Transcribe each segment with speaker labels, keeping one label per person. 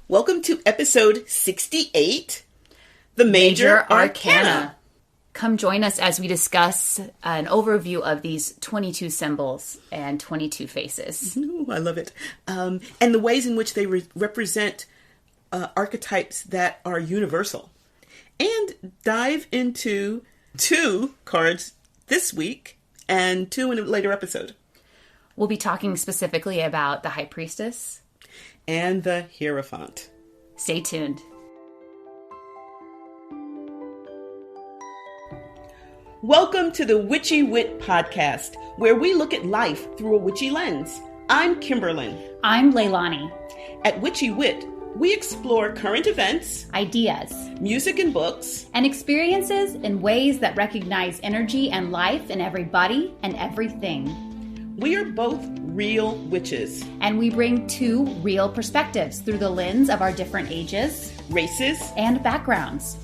Speaker 1: Welcome to episode 68, The Major Arcana.
Speaker 2: Come join us as we discuss an overview of these 22 symbols and 22 faces.
Speaker 1: Ooh, I love it. And the ways in which they represent archetypes that are universal. And dive into 2 cards this week and 2 in a later episode.
Speaker 2: We'll be talking specifically about the High Priestess
Speaker 1: and the Hierophant.
Speaker 2: Stay tuned.
Speaker 1: Welcome to the Witchy Wit podcast, where we look at life through a witchy lens. I'm Kimberlyn.
Speaker 2: I'm Leilani.
Speaker 1: At Witchy Wit, we explore current events,
Speaker 2: ideas,
Speaker 1: music and books,
Speaker 2: and experiences in ways that recognize energy and life in everybody and everything.
Speaker 1: We are both real witches.
Speaker 2: And we bring 2 real perspectives through the lens of our different ages,
Speaker 1: races,
Speaker 2: and backgrounds.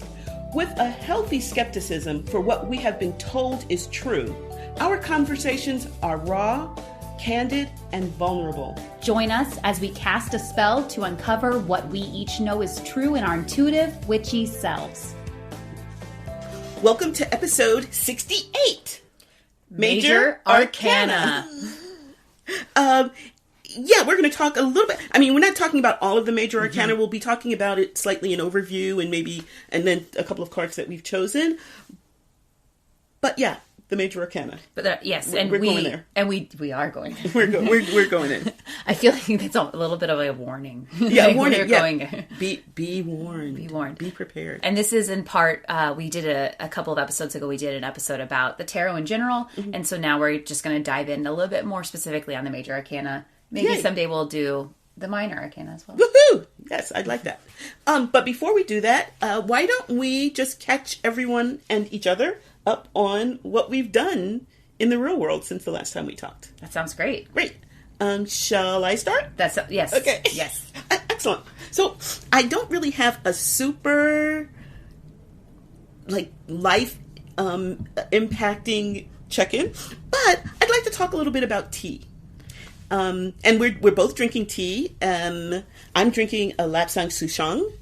Speaker 1: With a healthy skepticism for what we have been told is true, our conversations are raw, candid, and vulnerable.
Speaker 2: Join us as we cast a spell to uncover what we each know is true in our intuitive, witchy selves.
Speaker 1: Welcome to episode 68.
Speaker 2: Major Arcana.
Speaker 1: Yeah, we're going to talk a little bit. I mean, we're not talking about all of the Major Arcana. We'll be talking about it slightly in overview and then a couple of cards that we've chosen. But yeah, the Major Arcana.
Speaker 2: But yes,
Speaker 1: we're going there.
Speaker 2: And we are going there.
Speaker 1: We're going in.
Speaker 2: I feel like that's a little bit of a warning.
Speaker 1: Yeah,
Speaker 2: like
Speaker 1: warning. Yeah.
Speaker 2: Going.
Speaker 1: Be warned.
Speaker 2: Be warned.
Speaker 1: Be prepared.
Speaker 2: And this is in part, we did a couple of episodes ago, we did an episode about the tarot in general. Mm-hmm. And so now we're just going to dive in a little bit more specifically on the Major Arcana. Maybe someday we'll do the Minor Arcana as well.
Speaker 1: Woohoo! Yes, I'd like that. But before we do that, why don't we just catch everyone and each other up on what we've done in the real world since the last time we talked?
Speaker 2: That sounds great.
Speaker 1: Great. Shall I start?
Speaker 2: Yes.
Speaker 1: Okay.
Speaker 2: Yes.
Speaker 1: Excellent. So I don't really have a super life impacting check-in, but I'd like to talk a little bit about tea. And we're both drinking tea. I'm drinking a Lapsang Souchong,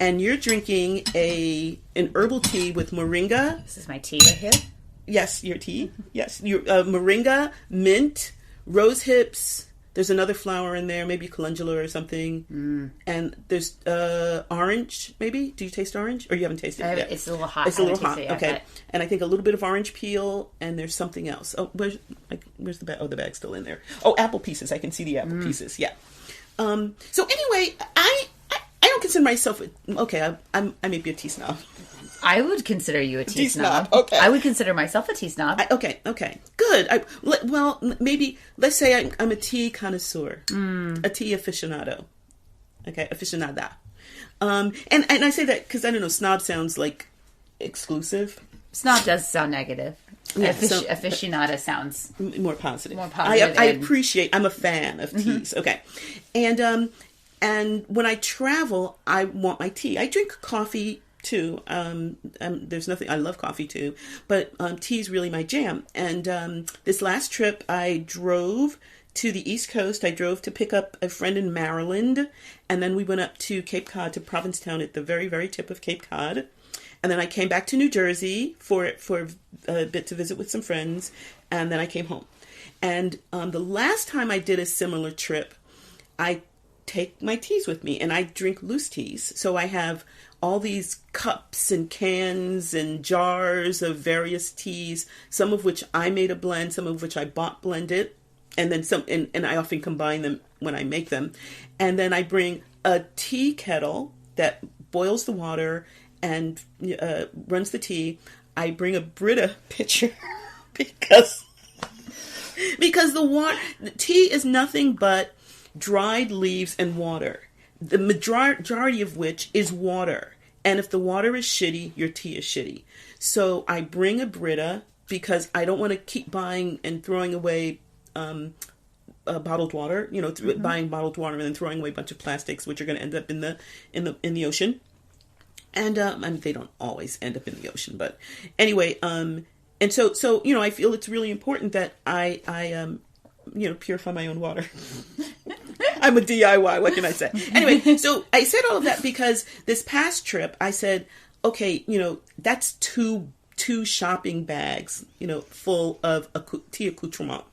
Speaker 1: and you're drinking an herbal tea with moringa.
Speaker 2: This is my tea right here.
Speaker 1: Yes, your tea. Yes, your moringa, mint, rose hips. There's another flower in there, maybe calendula or something. And there's orange, maybe. Do you taste orange? Or you haven't tasted it yet?
Speaker 2: It's a little hot.
Speaker 1: It's a little hot. Okay. But... And I think a little bit of orange peel, and there's something else. Oh, where's the bag? Oh, the bag's still in there. Oh, apple pieces. I can see the apple pieces. Yeah. So anyway, I don't consider myself I may be a tea snob.
Speaker 2: I would consider you a tea snob.
Speaker 1: Okay.
Speaker 2: I would consider myself a tea snob.
Speaker 1: Okay. Good. Well, maybe, let's say I'm a tea connoisseur. A tea aficionado. Okay, aficionada. And I say that because, I don't know, snob sounds like exclusive.
Speaker 2: Snob does sound negative.
Speaker 1: Yeah,
Speaker 2: aficionada sounds
Speaker 1: more positive.
Speaker 2: I
Speaker 1: appreciate, I'm a fan of teas. Okay. And when I travel, I want my tea. I drink coffee too. There's nothing, I love coffee too, but tea is really my jam. And this last trip, I drove to the East Coast. I drove to pick up a friend in Maryland, and then we went up to Cape Cod, to Provincetown at the very, very tip of Cape Cod. And then I came back to New Jersey for a bit to visit with some friends, and then I came home. And the last time I did a similar trip, I take my teas with me, and I drink loose teas. So I have all these cups and cans and jars of various teas, some of which I made a blend, some of which I bought blended, and then some, and I often combine them when I make them. And then I bring a tea kettle that boils the water and runs the tea. I bring a Brita pitcher because the tea is nothing but dried leaves and water, the majority of which is water. And if the water is shitty, your tea is shitty. So I bring a Brita because I don't want to keep buying and throwing away bottled water, buying bottled water and then throwing away a bunch of plastics, which are going to end up in the ocean. And I mean, they don't always end up in the ocean, but anyway, and so I feel it's really important that I purify my own water. I'm a DIY. What can I say? Anyway, so I said all of that because this past trip, I said, okay, that's two shopping bags, full of tea accoutrement.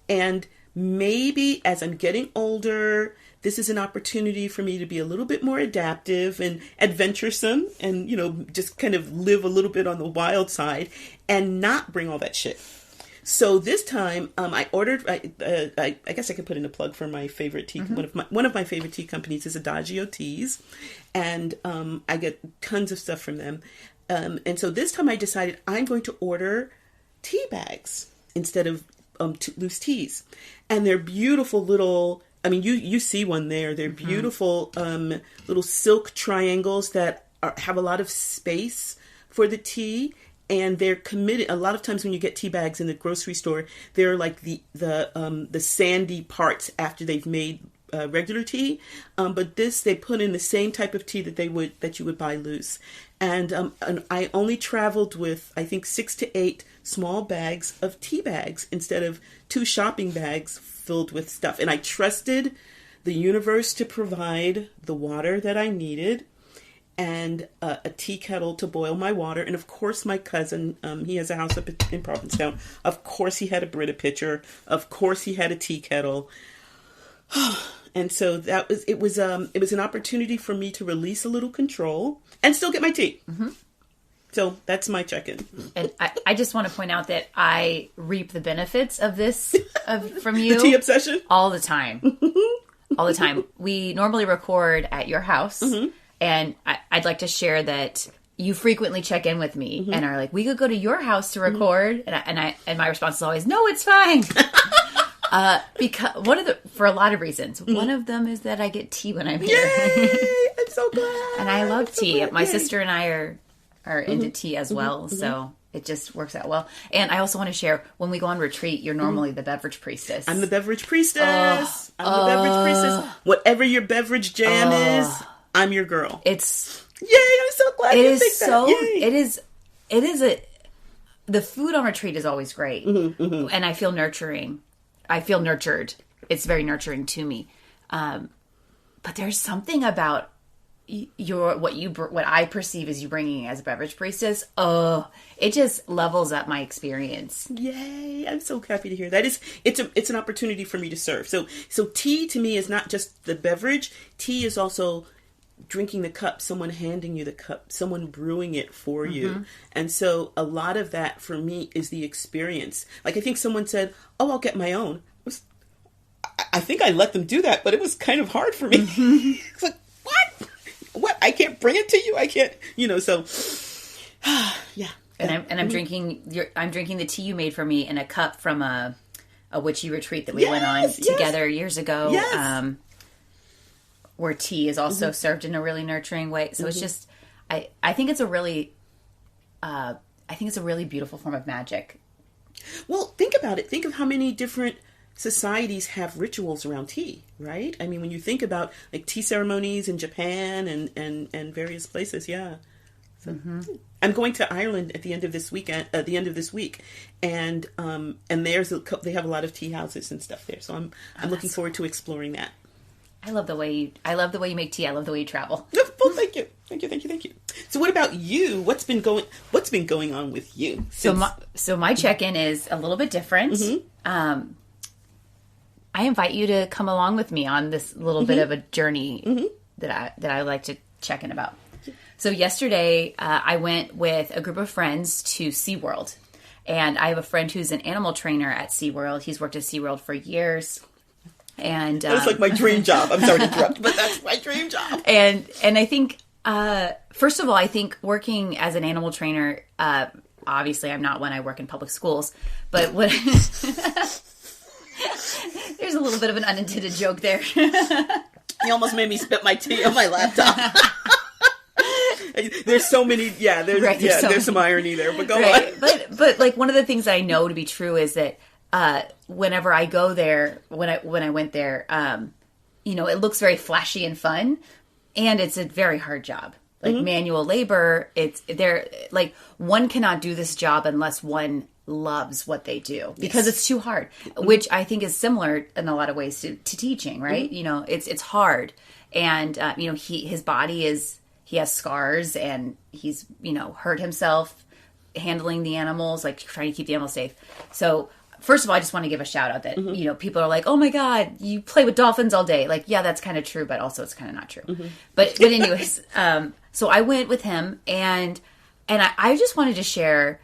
Speaker 1: And maybe as I'm getting older, this is an opportunity for me to be a little bit more adaptive and adventuresome and, just kind of live a little bit on the wild side and not bring all that shit. So this time, I ordered. I guess I could put in a plug for my favorite tea. One of my favorite tea companies is Adagio Teas, and I get tons of stuff from them. And so this time, I decided I'm going to order tea bags instead of loose teas, and they're beautiful little. I mean, you see one there. They're beautiful little silk triangles that have a lot of space for the tea. And they're committed. A lot of times when you get tea bags in the grocery store, they're like the sandy parts after they've made regular tea. But this, they put in the same type of tea that you would buy loose. And I only traveled with, I think, 6 to 8 small bags of tea bags instead of 2 shopping bags filled with stuff. And I trusted the universe to provide the water that I needed, and a tea kettle to boil my water. And of course, my cousin, he has a house up in Provincetown. Of course, he had a Brita pitcher. Of course, he had a tea kettle. And so it was an opportunity for me to release a little control and still get my tea. Mm-hmm. So that's my check-in.
Speaker 2: And I just want to point out that I reap the benefits of this from you.
Speaker 1: The tea obsession?
Speaker 2: All the time. All the time. We normally record at your house. Mm-hmm. And I'd like to share that you frequently check in with me and are like, we could go to your house to record. And my response is always, no, it's fine. Because for a lot of reasons. One of them is that I get tea when I'm here.
Speaker 1: Yay! I'm so glad.
Speaker 2: And I love tea. My sister and I are into tea as well. So it just works out well. And I also want to share, when we go on retreat, you're normally the beverage priestess.
Speaker 1: I'm the beverage priestess. Whatever your beverage jam is, I'm your girl.
Speaker 2: Yay!
Speaker 1: I'm so glad you think that.
Speaker 2: It is the food on retreat is always great, and I feel nurturing. I feel nurtured. It's very nurturing to me. But there's something about what I perceive as you bringing as a beverage priestess. It just levels up my experience.
Speaker 1: Yay! I'm so happy to hear that. It's an opportunity for me to serve. So tea to me is not just the beverage. Tea is also drinking the cup, someone handing you the cup, someone brewing it for you. And so a lot of that for me is the experience. Like, I think someone said, I'll get my own. I think I let them do that, but it was kind of hard for me. It's like, what? I can't bring it to you. I can't, so yeah.
Speaker 2: And I'm drinking the tea you made for me in a cup from a witchy retreat that we went on together years ago. Yes. Where tea is also served in a really nurturing way. So it's just, I think it's a really beautiful form of magic.
Speaker 1: Well, think about it. Think of how many different societies have rituals around tea, right? I mean, when you think about like tea ceremonies in Japan and various places, yeah. So, I'm going to Ireland at the end of this week, and they have a lot of tea houses and stuff there. So I'm looking forward to exploring that.
Speaker 2: I love the way you make tea. I love the way you travel.
Speaker 1: Well, thank you. So what about you? What's been going on with you?
Speaker 2: So my check-in is a little bit different. I invite you to come along with me on this little bit of a journey that I like to check in about. So yesterday, I went with a group of friends to SeaWorld. And I have a friend who's an animal trainer at SeaWorld. He's worked at SeaWorld for years. And
Speaker 1: that's like my dream job. I'm sorry to interrupt, but that's my dream job.
Speaker 2: And I think, first of all, I think working as an animal trainer, obviously I'm not when I work in public schools, but what there's a little bit of an unintended joke there.
Speaker 1: You almost made me spit my tea on my laptop. There's so many, there's some irony there, but go on.
Speaker 2: But like one of the things I know to be true is that whenever I go there, when I went there, it looks very flashy and fun, and it's a very hard job. Like manual labor, one cannot do this job unless one loves what they do because it's too hard, which I think is similar in a lot of ways to teaching, right? You know, it's hard. And, you know, his body he has scars and he's, you know, hurt himself handling the animals, like trying to keep the animals safe. So first of all, I just want to give a shout out that, you know, people are like, oh my God, you play with dolphins all day. Like, yeah, that's kind of true, but also it's kind of not true. But anyways, so I went with him and I just wanted to share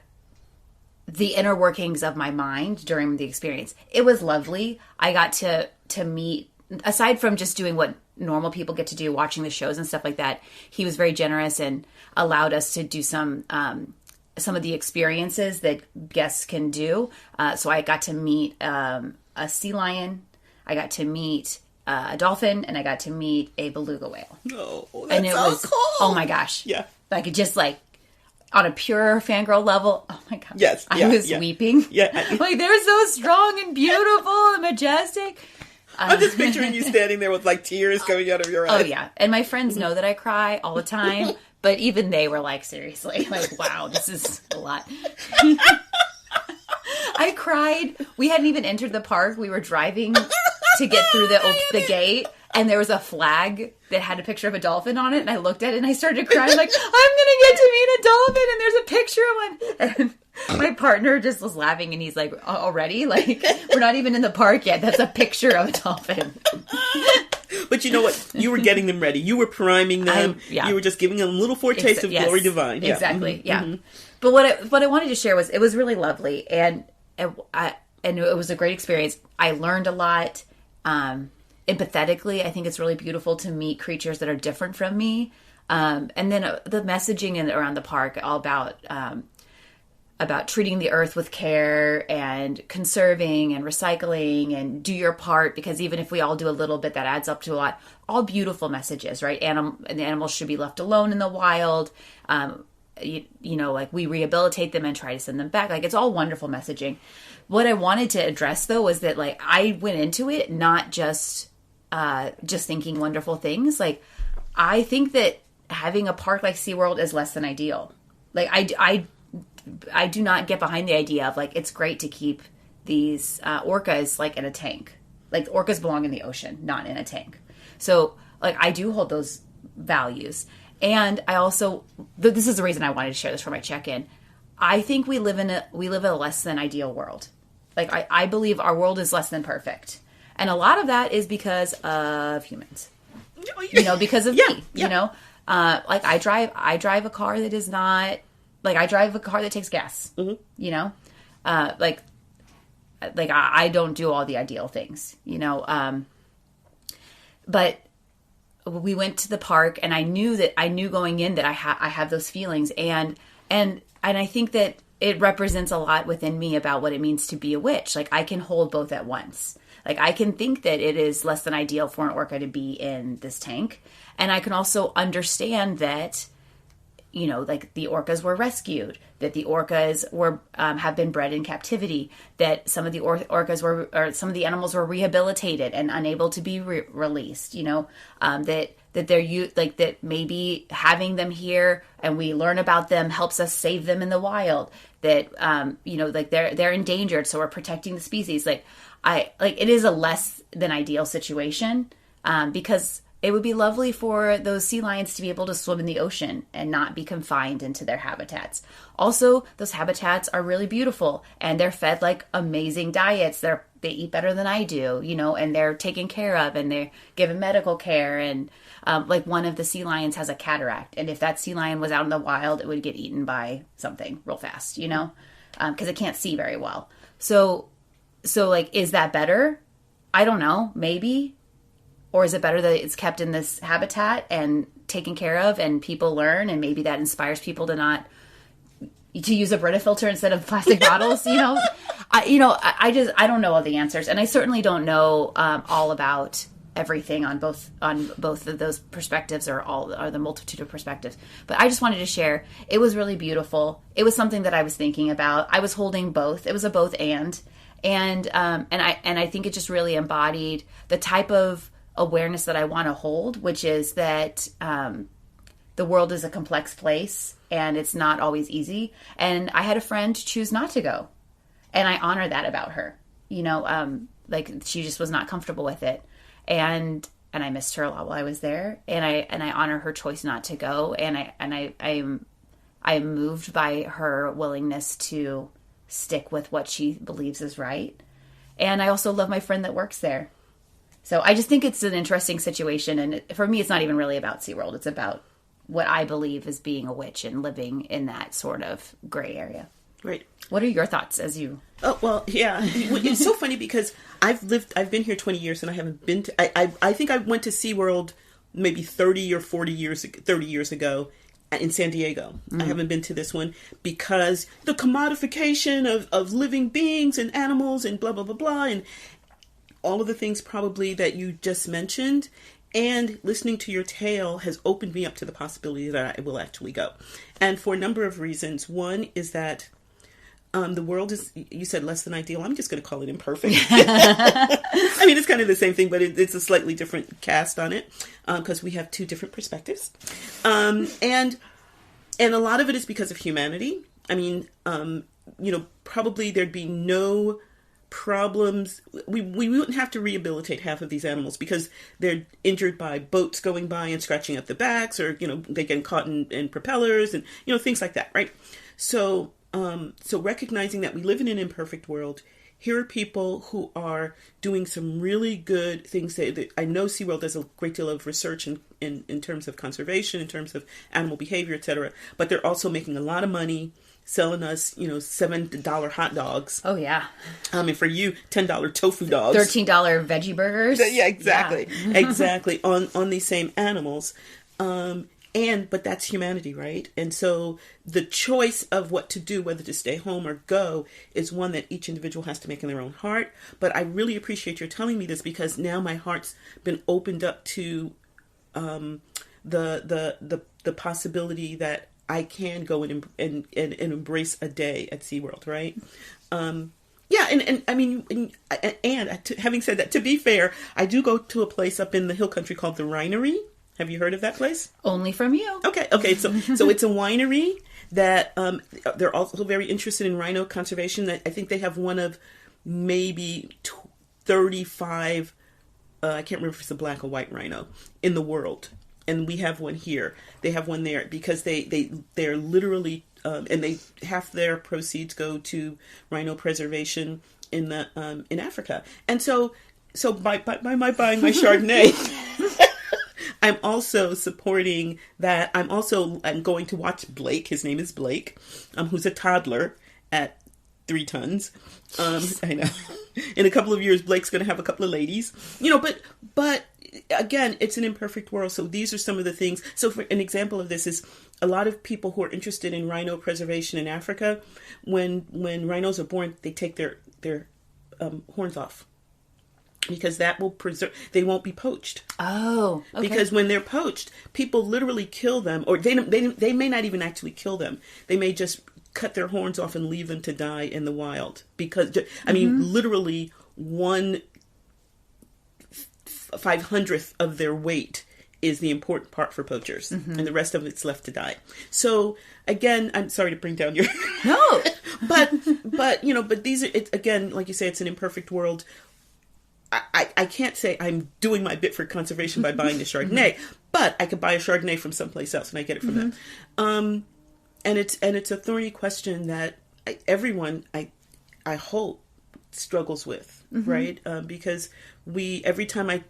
Speaker 2: the inner workings of my mind during the experience. It was lovely. I got to meet, aside from just doing what normal people get to do, watching the shows and stuff like that, he was very generous and allowed us to do some of the experiences that guests can do. So I got to meet a sea lion, I got to meet a dolphin, and I got to meet a beluga whale.
Speaker 1: Oh, that's
Speaker 2: and it
Speaker 1: so
Speaker 2: was,
Speaker 1: cool.
Speaker 2: Oh my gosh.
Speaker 1: Yeah.
Speaker 2: Like, it just like, on a pure fangirl level, oh my God.
Speaker 1: Yes.
Speaker 2: I was weeping.
Speaker 1: Yeah.
Speaker 2: Like, they're so strong and beautiful and majestic.
Speaker 1: I'm just picturing you standing there with like tears coming out of your eyes.
Speaker 2: Oh yeah. And my friends know that I cry all the time, but even they were like, seriously, like, wow, this is a lot. I cried. We hadn't even entered the park. We were driving to get through the gate, and there was a flag that had a picture of a dolphin on it, and I looked at it and I started crying like, I'm gonna get to meet a dolphin, and there's a picture of one. And my partner just was laughing, and he's like, already? Like, we're not even in the park yet. That's a picture of a dolphin.
Speaker 1: But you know what? You were getting them ready. You were priming them.
Speaker 2: Yeah.
Speaker 1: You were just giving them a little foretaste of glory divine. Yeah.
Speaker 2: Exactly. Yeah. But what I wanted to share was, it was really lovely, and it was a great experience. I learned a lot. Empathetically, I think it's really beautiful to meet creatures that are different from me. And then the messaging around the park, all about treating the earth with care and conserving and recycling and do your part, because even if we all do a little bit, that adds up to a lot. All beautiful messages, right? The animals should be left alone in the wild. You know, like, we rehabilitate them and try to send them back. Like, it's all wonderful messaging. What I wanted to address, though, was that, like, I went into it not just thinking wonderful things. Like, I think that having a park like SeaWorld is less than ideal. Like, I do not get behind the idea of, like, it's great to keep these orcas, like, in a tank. Like, orcas belong in the ocean, not in a tank. So, like, I do hold those values. And I also, this is the reason I wanted to share this for my check-in. I think we live in a less than ideal world. Like, I believe our world is less than perfect. And a lot of that is because of humans. You know, because of me. You know? Like, I drive a car that is not, like, I drive a car that takes gas. You know? Like I don't do all the ideal things, you know? But we went to the park, and I knew going in that I have those feelings, and I think that it represents a lot within me about what it means to be a witch. Like, I can hold both at once. Like, I can think that it is less than ideal for an orca to be in this tank, and I can also understand that, you know, like, the orcas were rescued, that the orcas were have been bred in captivity, that some of the orcas were, or some of the animals were rehabilitated and unable to be released. You know, that they're like, that maybe having them here and we learn about them helps us save them in the wild. That you know, like, they're endangered, so we're protecting the species. Like, it is a less than ideal situation, because it would be lovely for those sea lions to be able to swim in the ocean and not be confined into their habitats. Also, those habitats are really beautiful, and they're fed, like, amazing diets. They eat better than I do, you know, and they're taken care of, and they're given medical care. And like, one of the sea lions has a cataract, and if that sea lion was out in the wild, it would get eaten by something real fast, you know, because it can't see very well. So like, is that better? I don't know, maybe. Or is it better that it's kept in this habitat and taken care of, and people learn, and maybe that inspires people to use a Brita filter instead of plastic bottles, you know? I don't know all the answers, and I certainly don't know all about everything on both of those perspectives, or the multitude of perspectives. But I just wanted to share. It was really beautiful. It was something that I was thinking about. I was holding both. It was a both and I think it just really embodied the type of awareness that I want to hold, which is that the world is a complex place, and it's not always easy. And I had a friend choose not to go. And I honor that about her. You know, like she just was not comfortable with it. And I missed her a lot while I was there. And I honor her choice not to go. And I'm moved by her willingness to stick with what she believes is right. And I also love my friend that works there. So I just think it's an interesting situation. And for me, it's not even really about SeaWorld. It's about what I believe is being a witch and living in that sort of gray area.
Speaker 1: Right.
Speaker 2: What are your thoughts as you...
Speaker 1: Oh, well, yeah. It's so funny because I've been here 20 years and I haven't been to... I think I went to SeaWorld maybe 30 or 30 years ago in San Diego. I haven't been to this one because the commodification of living beings and animals and blah, blah, blah, blah, and all of the things probably that you just mentioned. And listening to your tale has opened me up to the possibility that I will actually go. And for a number of reasons. One is that the world is, you said, less than ideal. I'm just going to call it imperfect. I mean, it's kind of the same thing, but it's a slightly different cast on it because we have two different perspectives. And a lot of it is because of humanity. I mean, probably there'd be no problems. We wouldn't have to rehabilitate half of these animals because they're injured by boats going by and scratching up the backs, or they get caught in propellers and things like that, right? So recognizing that we live in an imperfect world, here are people who are doing some really good things. I know SeaWorld does a great deal of research in terms of conservation, in terms of animal behavior, etc. But they're also making a lot of money selling us, $7 hot dogs.
Speaker 2: Oh, yeah.
Speaker 1: And for you, $10 tofu dogs.
Speaker 2: $13 veggie burgers.
Speaker 1: Yeah, exactly. Yeah. Exactly. On these same animals. But that's humanity, right? And so the choice of what to do, whether to stay home or go, is one that each individual has to make in their own heart. But I really appreciate your telling me this because now my heart's been opened up to the possibility that I can go and embrace a day at SeaWorld, right? Yeah, and I mean, having said that, to be fair, I do go to a place up in the hill country called the Rhinery. Have you heard of that place?
Speaker 2: Only from you.
Speaker 1: Okay. So it's a winery that they're also very interested in rhino conservation. I think they have one of maybe 35. I can't remember if it's a black or white rhino in the world, and we have one here. They have one there because they're literally and half their proceeds go to rhino preservation in Africa. And so by my buying my Chardonnay. I'm also supporting that. I'm going to watch Blake. His name is Blake, who's a toddler at 3 tons. I know. In a couple of years, Blake's going to have a couple of ladies. But again, it's an imperfect world. So these are some of the things. So for an example of this is a lot of people who are interested in rhino preservation in Africa, when rhinos are born, they take their horns off. Because that will preserve, they won't be poached.
Speaker 2: Oh, okay.
Speaker 1: Because when they're poached, people literally kill them, or they may not even actually kill them. They may just cut their horns off and leave them to die in the wild. Because, I mean, literally 1/500th of their weight is the important part for poachers. And the rest of it's left to die. So, again, I'm sorry to bring down your...
Speaker 2: No!
Speaker 1: but these are, again, like you say, it's an imperfect world. I can't say I'm doing my bit for conservation by buying the Chardonnay, but I could buy a Chardonnay from someplace else and I get it from them. And it's a thorny question that everyone, I hope, struggles with, right? Because every time I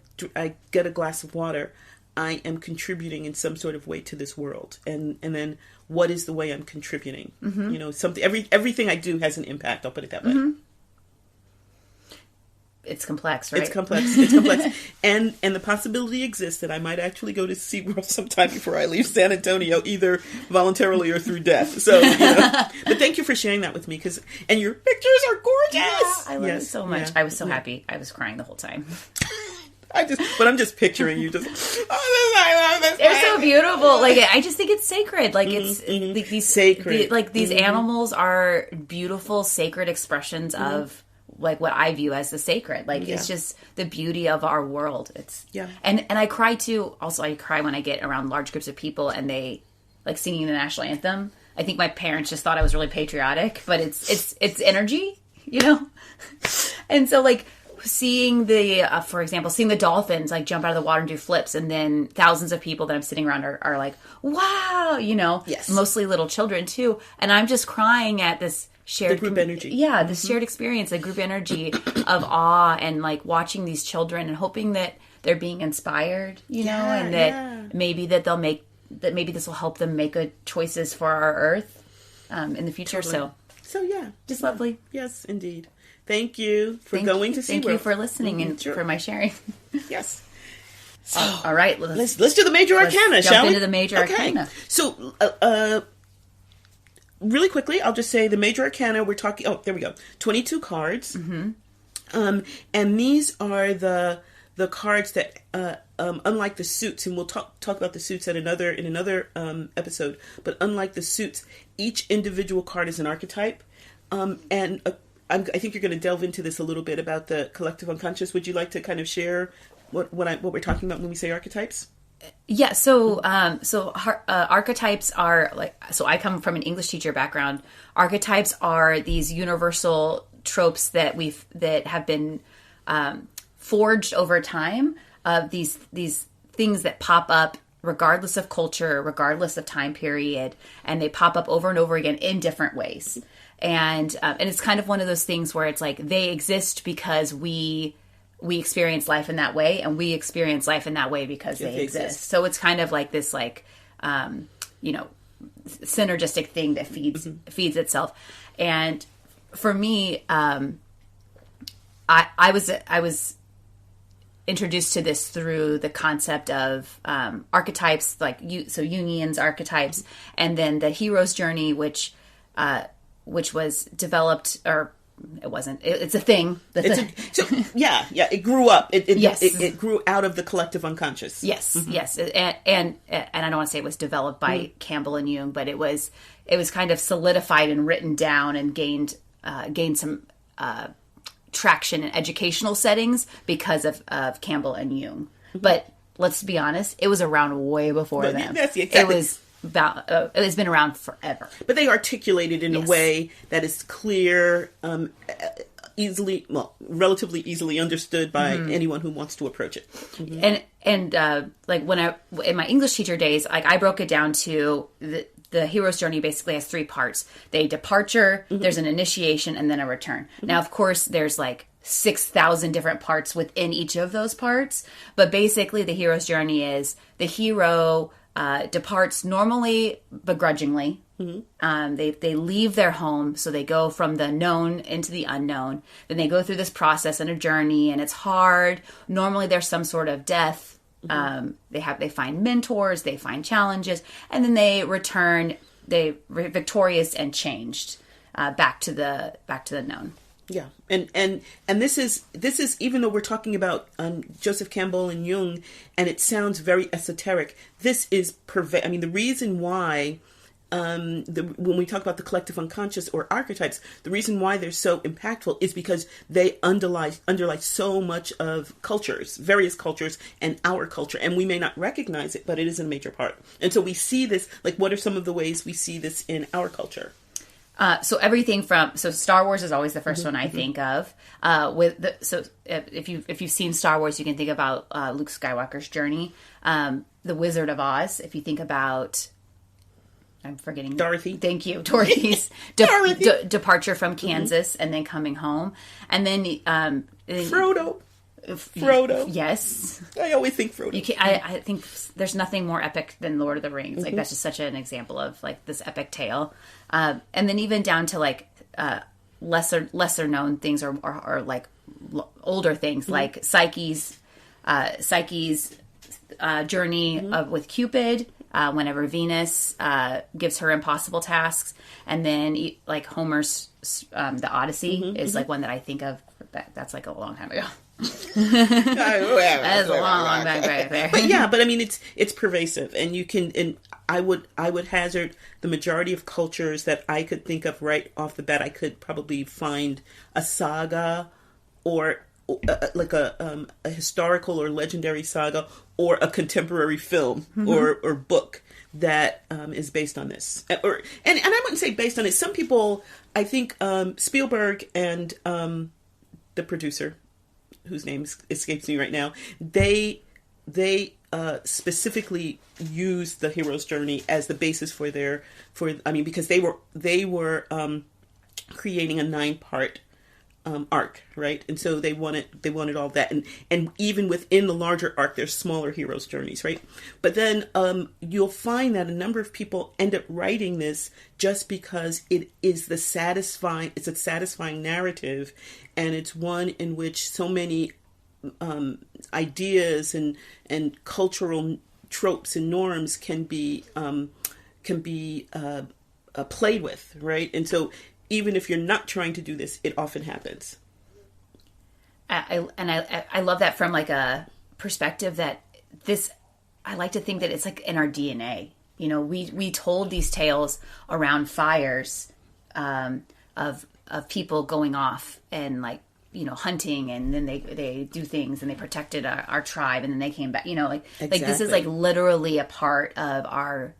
Speaker 1: get a glass of water, I am contributing in some sort of way to this world. And then what is the way I'm contributing? Something. Everything I do has an impact. I'll put it that way.
Speaker 2: It's complex, right?
Speaker 1: It's complex. And the possibility exists that I might actually go to SeaWorld sometime before I leave San Antonio, either voluntarily or through death. So, but thank you for sharing that with me, and your pictures are gorgeous.
Speaker 2: Yeah, I love it so much. Yeah. I was so happy. I was crying the whole time.
Speaker 1: I'm just picturing you I love this.
Speaker 2: They're so beautiful. Like, I just think it's sacred. Like, it's like these
Speaker 1: sacred.
Speaker 2: These animals are beautiful, sacred expressions of like what I view as the sacred. Like, it's just the beauty of our world. And I cry too. Also, I cry when I get around large groups of people and they like singing the national anthem. I think my parents just thought I was really patriotic, but it's energy. you know? And so like seeing for example, seeing the dolphins like jump out of the water and do flips, and then thousands of people that I'm sitting around are like, wow, you know,
Speaker 1: yes,
Speaker 2: mostly little children too. And I'm just crying at this shared
Speaker 1: group energy.
Speaker 2: Yeah. The shared experience, the group energy of awe, and like watching these children and hoping that they're being inspired, you know, and that maybe maybe this will help them make good choices for our earth in the future.
Speaker 1: Totally. So yeah,
Speaker 2: just lovely.
Speaker 1: Yes, indeed. Thank you for going to SeaWorld.
Speaker 2: Thank you for listening and for my sharing.
Speaker 1: Yes.
Speaker 2: So, all right,
Speaker 1: let's do the Major Arcana, shall we?
Speaker 2: Jump into the Major Arcana.
Speaker 1: So, really quickly, I'll just say the Major Arcana. We're talking. Oh, there we go. 22 cards. Mm-hmm. And these are the cards that, unlike the suits, and we'll talk about the suits in another episode. But unlike the suits, each individual card is an archetype, I think you're going to delve into this a little bit about the collective unconscious. Would you like to kind of share what we're talking about when we say archetypes?
Speaker 2: Yeah. So archetypes are like, so I come from an English teacher background. Archetypes are these universal tropes that have been forged over time of these things that pop up regardless of culture, regardless of time period, and they pop up over and over again in different ways. And it's kind of one of those things where it's like they exist because we experience life in that way, and we experience life in that way because they exist. So it's kind of like this, like, you know, synergistic thing that feeds itself. And for me, I was introduced to this through the concept of archetypes, like Jungian's archetypes, and then the hero's journey, which was developed, or it wasn't. It's a thing.
Speaker 1: It grew up. It grew out of the collective unconscious.
Speaker 2: Yes, yes, and I don't want to say it was developed by Campbell and Jung, but it was kind of solidified and written down and gained some traction in educational settings because of Campbell and Jung. But let's be honest, it was around way before them. It was. It's been around forever.
Speaker 1: But they articulate it in a way that is clear, relatively easily understood by anyone who wants to approach it. Mm-hmm.
Speaker 2: And like in my English teacher days, like I broke it down to the hero's journey basically has 3 parts. The departure, there's an initiation, and then a return. Now, of course, there's like 6,000 different parts within each of those parts. But basically, the hero's journey is the hero departs normally begrudgingly. They leave their home, so they go from the known into the unknown. Then they go through this process and a journey, and it's hard. Normally, there's some sort of death. They find mentors, they find challenges, and then they return. They victorious and changed back to the known.
Speaker 1: Yeah, and this is even though we're talking about Joseph Campbell and Jung, and it sounds very esoteric. This is I mean, the reason why when we talk about the collective unconscious or archetypes, the reason why they're so impactful is because they underlie so much of cultures, various cultures, and our culture, and we may not recognize it, but it is a major part. And so we see this. Like, what are some of the ways we see this in our culture?
Speaker 2: So everything from Star Wars is always the first one I think of. If you've seen Star Wars, you can think about Luke Skywalker's journey. The Wizard of Oz. If you think about, I'm forgetting
Speaker 1: Dorothy.
Speaker 2: Thank you, Dorothy's departure from Kansas and then coming home, and then
Speaker 1: Frodo.
Speaker 2: Yes,
Speaker 1: I always think Frodo.
Speaker 2: I think there's nothing more epic than Lord of the Rings. Like that's just such an example of like this epic tale. And then even down to like lesser known things or like older things like Psyche's journey with Cupid. Whenever Venus gives her impossible tasks, and then like Homer's the Odyssey is like one that I think of. That's like a long time ago. That is a long back right there.
Speaker 1: But I mean, it's pervasive, and you can. And I would hazard the majority of cultures that I could think of right off the bat. I could probably find a saga, or like a historical or legendary saga, or a contemporary film or book that is based on this, and I wouldn't say based on it. Some people, I think, Spielberg and the producer, whose name escapes me right now, they specifically used the hero's journey as the basis for because they were creating a 9-part arc, right? And so they wanted all that, and even within the larger arc, there's smaller heroes' journeys, right? But then you'll find that a number of people end up writing this just because it's a satisfying narrative, and it's one in which so many ideas and cultural tropes and norms can be played with, right? And so even if you're not trying to do this, it often happens.
Speaker 2: I love that from like a perspective that I like to think that it's like in our DNA. You know, we told these tales around fires of people going off and like, you know, hunting, and then they do things and they protected our tribe, and then they came back, you know,
Speaker 1: Exactly.
Speaker 2: like this is like literally a part of our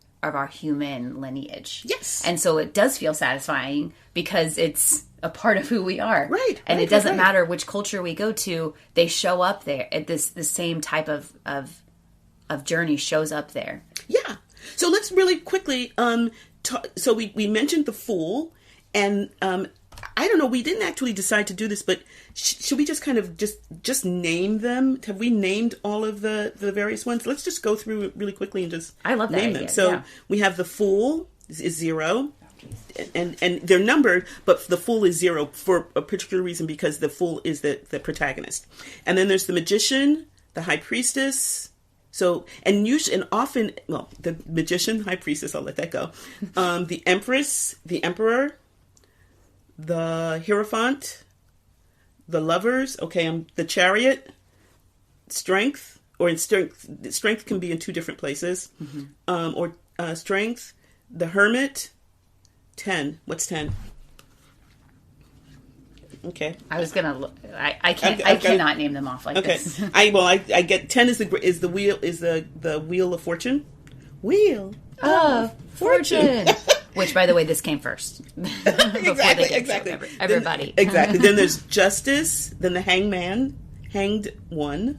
Speaker 2: human lineage.
Speaker 1: Yes.
Speaker 2: And so it does feel satisfying because it's a part of who we are.
Speaker 1: Right.
Speaker 2: And it doesn't matter which culture we go to, they show up there. The same type of journey shows up there.
Speaker 1: Yeah. So let's really quickly so we mentioned the Fool, and I don't know, we didn't actually decide to do this, but should we just kind of just name them? Have we named all of the various ones? Let's just go through it really quickly and just
Speaker 2: I love that
Speaker 1: name
Speaker 2: idea.
Speaker 1: them. So we have the Fool is 0, and they're numbered, but the Fool is 0 for a particular reason, because the Fool is the protagonist. And then there's the Magician, the High Priestess. So, and usually, and often, well, the Magician, High Priestess, I'll let that go. The Empress, the Emperor, the Hierophant, the Lovers, the Chariot, Strength, or in Strength can be in 2 different places, or Strength, the Hermit, 10. What's 10? Okay.
Speaker 2: I was gonna look. I cannot name them off like this.
Speaker 1: I get 10 is the wheel, is the Wheel of Fortune. Wheel
Speaker 2: of Fortune. Which, by the way, this came first.
Speaker 1: Exactly.
Speaker 2: Everybody.
Speaker 1: Exactly. Then there's Justice. Then the Hangman, Hanged One.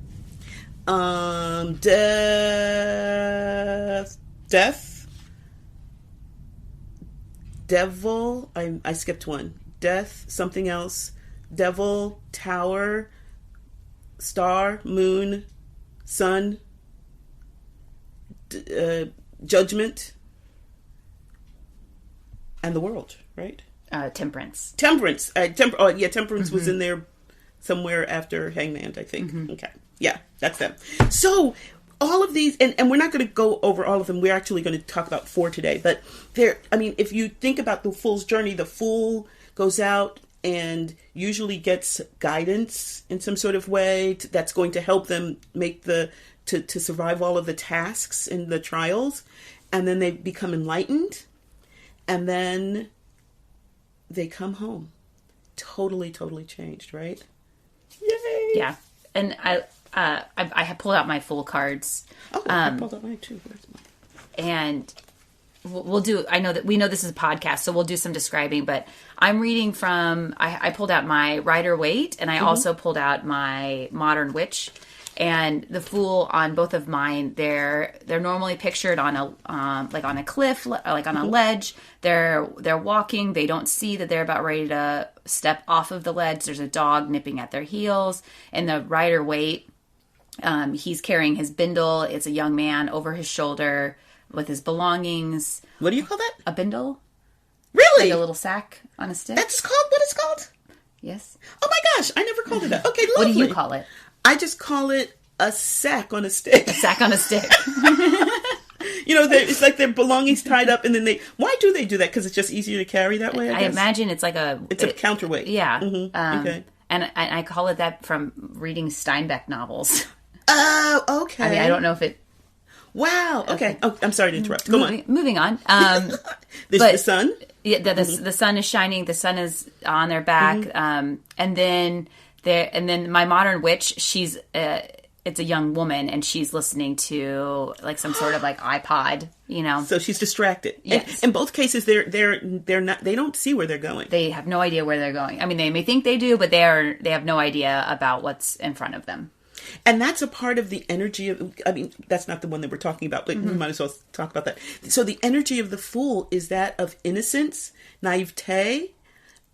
Speaker 1: Death. Devil. I skipped one. Death. Something else. Devil. Tower. Star. Moon. Sun. Judgment. And the World, right?
Speaker 2: Temperance.
Speaker 1: Temperance. Temperance was in there somewhere after Hangman, I think. Okay. Yeah, that's them. So all of these, and we're not going to go over all of them. We're actually going to talk about 4 today. But if you think about the Fool's journey, the Fool goes out and usually gets guidance in some sort of way that's going to help them make to survive all of the tasks and the trials. And then they become enlightened. And then they come home totally changed, right? Yay!
Speaker 2: Yeah. And I have pulled out my Fool cards.
Speaker 1: Oh, I pulled out mine too. Where's mine?
Speaker 2: And we'll do, we know this is a podcast, so we'll do some describing, but I'm reading from, I pulled out my Rider-Waite, and I also pulled out my Modern Witch. And the Fool on both of mine, they're normally pictured on a cliff, like on a ledge. They're walking. They don't see that they're about ready to step off of the ledge. There's a dog nipping at their heels. And the Rider-Waite, he's carrying his bindle. It's a young man over his shoulder with his belongings.
Speaker 1: What do you call that?
Speaker 2: A bindle.
Speaker 1: Really?
Speaker 2: Like a little sack on a stick.
Speaker 1: That's called what it's called?
Speaker 2: Yes.
Speaker 1: Oh my gosh, I never called it that. Okay, lovely.
Speaker 2: What do you call it?
Speaker 1: I just call it a sack on a stick.
Speaker 2: A sack on a stick.
Speaker 1: It's like their belongings tied up, and then why do they do that? Because it's just easier to carry that way, I guess?
Speaker 2: Imagine it's like
Speaker 1: it's a counterweight.
Speaker 2: Yeah.
Speaker 1: Okay.
Speaker 2: And I call it that from reading Steinbeck novels.
Speaker 1: Oh, okay.
Speaker 2: I mean, I don't know if it...
Speaker 1: Wow. Okay. Oh, I'm sorry to interrupt. Go on.
Speaker 2: Moving on.
Speaker 1: There's the sun?
Speaker 2: Yeah, the sun is shining. The sun is on their back. And then my Modern Witch, she's it's a young woman and she's listening to like some sort of like iPod, you know.
Speaker 1: So she's distracted.
Speaker 2: Yes.
Speaker 1: In both cases, they're not. They don't see where they're going.
Speaker 2: They have no idea where they're going. I mean, they may think they do, but they have no idea about what's in front of them.
Speaker 1: And that's a part of the energy of, I mean, that's not the one that we're talking about, but we might as well talk about that. So the energy of the Fool is that of innocence, naivete.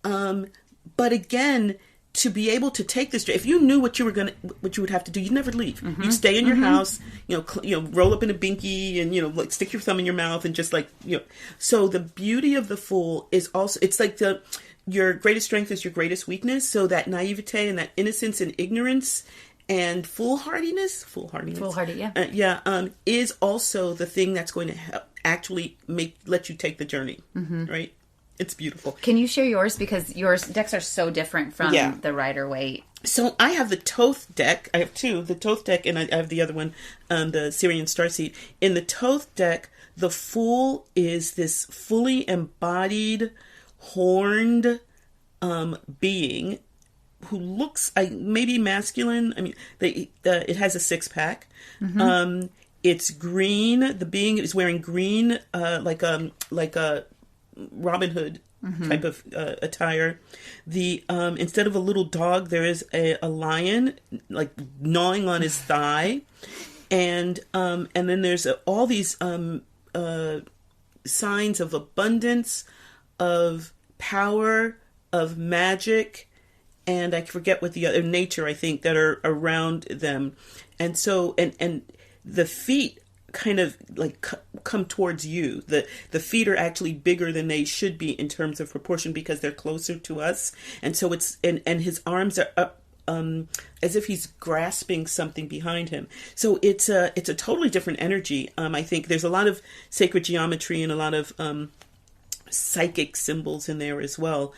Speaker 1: But again, to be able to take this, if you knew what you would have to do, you'd never leave. You'd stay in your house, roll up in a binky and, like stick your thumb in your mouth and just like, So the beauty of the Fool is also, it's like your greatest strength is your greatest weakness. So that naivete and that innocence and ignorance and foolhardy, yeah, is also the thing that's going to help actually let you take the journey, right? It's beautiful.
Speaker 2: Can you share yours? Because yours decks are so different from the Rider-Waite.
Speaker 1: So I have the Thoth deck. I have two, the Thoth deck, and I have the other one, the Syrian Starseed. In the Thoth deck, the Fool is this fully embodied, horned being who looks maybe masculine. I mean, it has a six-pack. It's green. The being is wearing green, like a Robin Hood type of attire. The instead of a little dog, there is a lion like gnawing on his thigh, and then there's all these signs of abundance, of power, of magic. And I forget what the other nature, I think, that are around them. And so, and the feet kind of like come towards you. The feet are actually bigger than they should be in terms of proportion because they're closer to us. And so it's, and his arms are up, as if he's grasping something behind him. So it's a totally different energy. I think there's a lot of sacred geometry and a lot of, psychic symbols in there as well.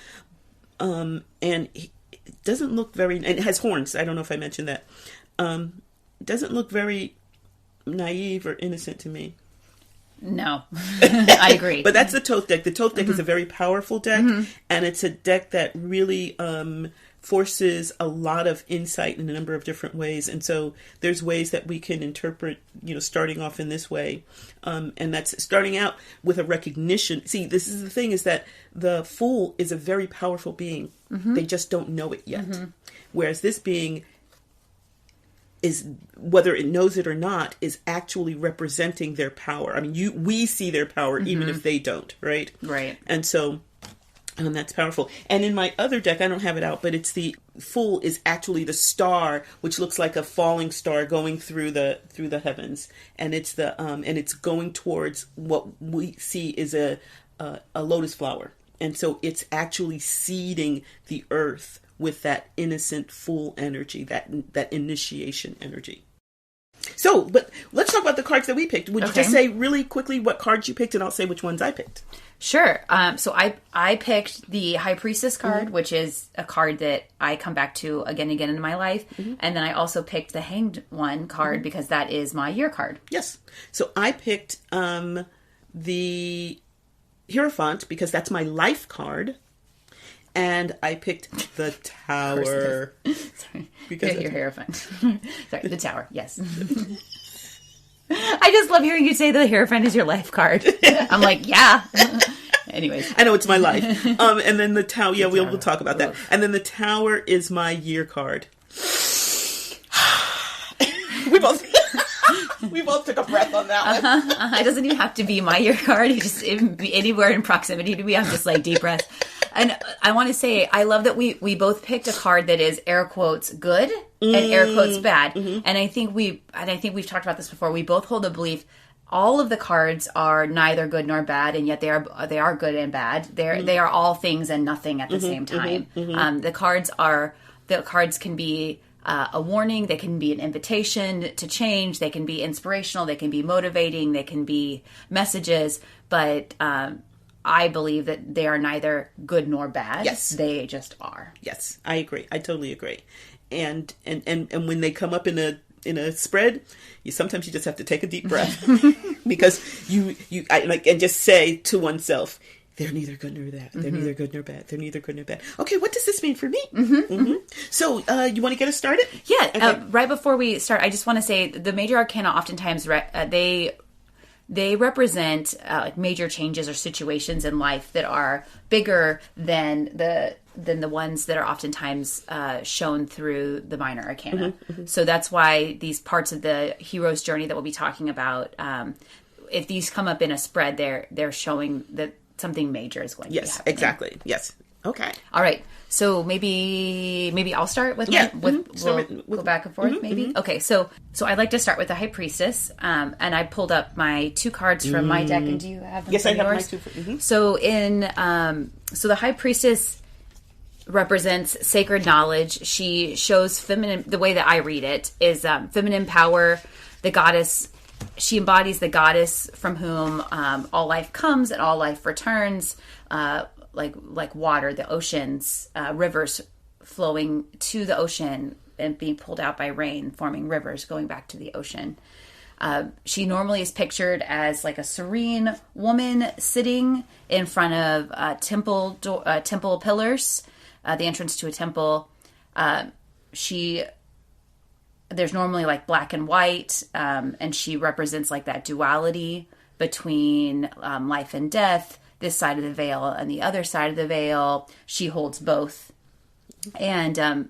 Speaker 1: And it doesn't look very, and it has horns. I don't know if I mentioned that. It doesn't look very naive or innocent to me.
Speaker 2: No, I agree.
Speaker 1: But that's the Thoth deck. The Thoth deck is a very powerful deck, and it's a deck that really forces a lot of insight in a number of different ways. And so there's ways that we can interpret, starting off in this way. And that's starting out with a recognition. See, this is the thing, is that the Fool is a very powerful being. They just don't know it yet. Whereas this being is, whether it knows it or not, is actually representing their power. I mean, we see their power even if they don't, right?
Speaker 2: Right.
Speaker 1: And so that's powerful. And in my other deck, I don't have it out, but it's the Fool is actually the star, which looks like a falling star going through the heavens, and it's and it's going towards what we see is a lotus flower, and so it's actually seeding the earth with that innocent Fool energy, that initiation energy. So, but let's talk about the cards that we picked. Would you just say really quickly what cards you picked, and I'll say which ones I picked?
Speaker 2: Sure. So I picked the High Priestess card, which is a card that I come back to again and again in my life. And then I also picked the Hanged One card because that is my year card.
Speaker 1: Yes. So I picked the Hierophant because that's my life card. And I picked the Tower.
Speaker 2: Sorry. Because your Hierophant. Sorry, the Tower. Yes. I just love hearing you say the Hierophant is your life card. I'm like, yeah. Anyways.
Speaker 1: I know it's my life. And then the Tower, we'll talk about that. And then the Tower is my year card. We both took a breath on that one.
Speaker 2: It doesn't even have to be my year card. It just be anywhere in proximity to me. I'm just like deep breath. And I want to say, I love that we both picked a card that is air quotes good and air quotes bad. And I think we've talked about this before. We both hold the belief all of the cards are neither good nor bad, and yet they are good and bad. They are all things and nothing at the same time. The cards can be a warning. They can be an invitation to change. They can be inspirational. They can be motivating. They can be messages. But I believe that they are neither good nor bad.
Speaker 1: Yes.
Speaker 2: They just are.
Speaker 1: Yes, I agree. I totally agree. And when they come up in a spread, sometimes you just have to take a deep breath because and just say to oneself, they're neither good nor that. They're neither good nor bad. They're neither good nor bad. Okay, what does this mean for me? So, you want to get us started?
Speaker 2: Yeah.
Speaker 1: Okay.
Speaker 2: Right before we start, I just want to say the major arcana oftentimes they represent like major changes or situations in life that are bigger than the ones that are oftentimes shown through the minor arcana. So that's why these parts of the hero's journey that we'll be talking about, if these come up in a spread, they're showing that something major is going to be happening.
Speaker 1: Yes, exactly. Yes. Okay.
Speaker 2: All right. So maybe I'll start with we'll go back and forth maybe. Okay. So I'd like to start with the High Priestess. And I pulled up my 2 cards from my deck. And do you have them?
Speaker 1: Yes, I have
Speaker 2: yours?
Speaker 1: my 2.
Speaker 2: So so the High Priestess represents sacred knowledge. She shows feminine. The way that I read it is feminine power. The goddess. She embodies the goddess from whom all life comes and all life returns, like water, the oceans, rivers flowing to the ocean and being pulled out by rain, forming rivers going back to the ocean. She normally is pictured as like a serene woman sitting in front of temple pillars, the entrance to a temple. There's normally like black and white, and she represents like that duality between life and death, this side of the veil and the other side of the veil. She holds both. And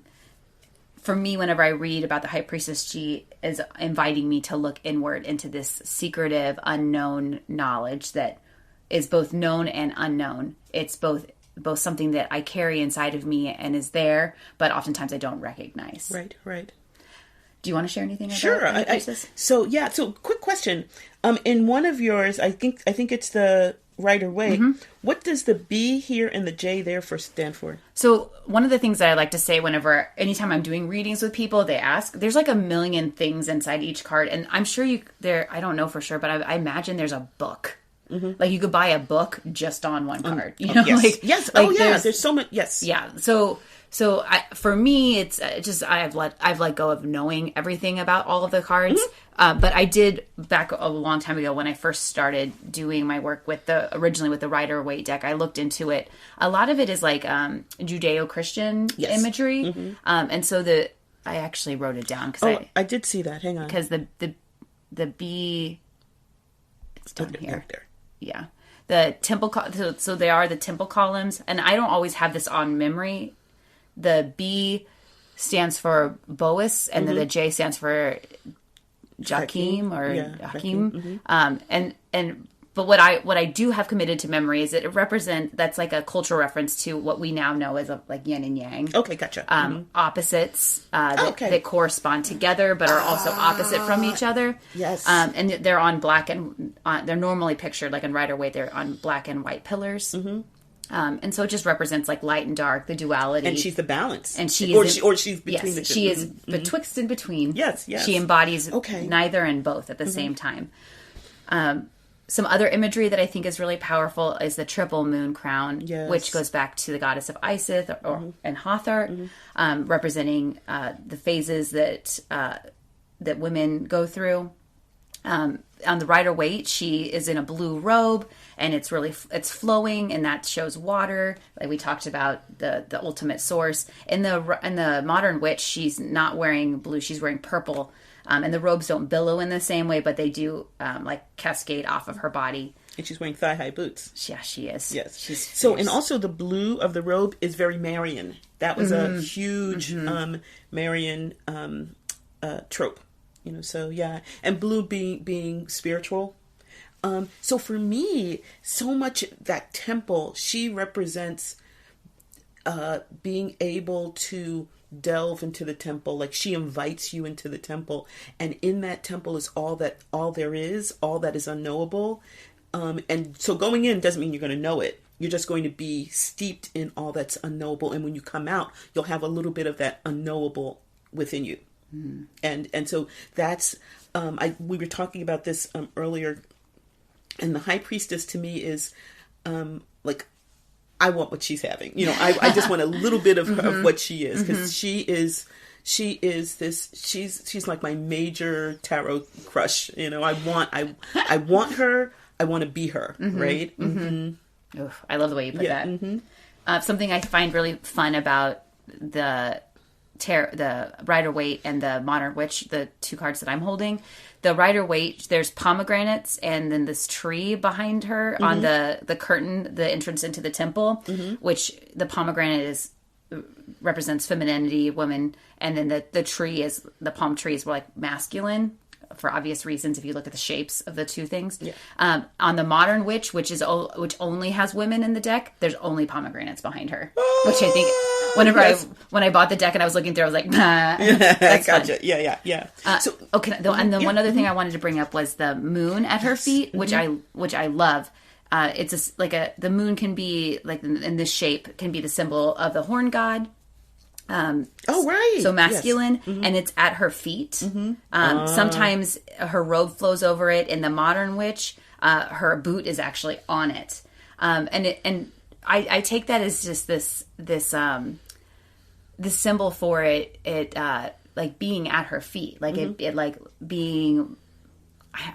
Speaker 2: for me, whenever I read about the High Priestess, she is inviting me to look inward into this secretive, unknown knowledge that is both known and unknown. It's both something that I carry inside of me and is there, but oftentimes I don't recognize.
Speaker 1: Right.
Speaker 2: Do you want to share anything about
Speaker 1: Sure.
Speaker 2: High Priestess?
Speaker 1: So quick question. In one of yours, I think it's the Rider Waite. What does the B here and the J there stand for?
Speaker 2: So one of the things that I like to say anytime I'm doing readings with people, they ask, there's like a million things inside each card. And I'm sure I don't know for sure, but I imagine there's a book. Like you could buy a book just on one card, you know?
Speaker 1: Yes. Yes.
Speaker 2: Like
Speaker 1: There's so much. Yes.
Speaker 2: Yeah. So for me, it's just I've let go of knowing everything about all of the cards. But I did back a long time ago when I first started doing my work originally with the Rider Waite deck. I looked into it. A lot of it is like Judeo-Christian imagery, and so I actually wrote it down because
Speaker 1: I did see that. Hang on,
Speaker 2: because the B, it's down here.
Speaker 1: There.
Speaker 2: Yeah, the temple. So they are the temple columns, and I don't always have this on memory. The B stands for Boas, and then the J stands for Jakim or Hakim. But what I do have committed to memory is that that's like a cultural reference to what we now know as like yin and yang.
Speaker 1: Okay, gotcha.
Speaker 2: Opposites that correspond together, but are also opposite from each other.
Speaker 1: Yes.
Speaker 2: And they're on black and they're normally pictured like in Rider Waite. They're on black and white pillars. And so it just represents like light and dark, the duality.
Speaker 1: And she's the balance.
Speaker 2: And she's
Speaker 1: between the two.
Speaker 2: She is betwixt and between.
Speaker 1: Yes.
Speaker 2: She embodies neither and both at the same time. Some other imagery that I think is really powerful is the triple moon crown, which goes back to the goddess of Isis and Hathor, representing the phases that women go through. On the Rider Waite, she is in a blue robe, and it's flowing, and that shows water. Like we talked about the ultimate source. In the modern witch, she's not wearing blue; she's wearing purple. And the robes don't billow in the same way, but they do like cascade off of her body.
Speaker 1: And she's wearing thigh-high boots.
Speaker 2: Yeah, she is.
Speaker 1: Yes.
Speaker 2: She's
Speaker 1: so, and also the blue of the robe is very Marian. That was a huge Marian trope. You know, so yeah. And blue being spiritual. So for me, so much that temple, she represents being able to delve into the temple. Like she invites you into the temple, and in that temple is all there is, all that is unknowable. And so going in doesn't mean you're going to know it. You're just going to be steeped in all that's unknowable, and when you come out, you'll have a little bit of that unknowable within you. And so that's we were talking about this earlier, and the High Priestess to me is like, I want what she's having. You know, I just want a little bit of, of what she is, because she's like my major tarot crush. You know, I want her. I want to be her. Right.
Speaker 2: Oof, I love the way you put that.
Speaker 1: Mm-hmm.
Speaker 2: Something I find really fun about the Rider-Waite and the Modern Witch, the two cards that I'm holding. The Rider-Waite, there's pomegranates and then this tree behind her on the curtain, the entrance into the temple, which the pomegranate represents femininity, woman, and then the tree the palm tree is like masculine, for obvious reasons if you look at the shapes of the two things. Yeah. On the Modern Witch, which only has women in the deck, there's only pomegranates behind her. Which I think when I bought the deck and I was looking through, I was like, nah, that's
Speaker 1: gotcha.
Speaker 2: Fun.
Speaker 1: Yeah.
Speaker 2: One other thing I wanted to bring up was the moon at her feet, which I love. It's the moon can be like in this shape, can be the symbol of the horn god.
Speaker 1: Right.
Speaker 2: So masculine, and it's at her feet. Sometimes her robe flows over it. In the Modern Witch, her boot is actually on it. And I take that as just this symbol for it like being at her feet, like it like being.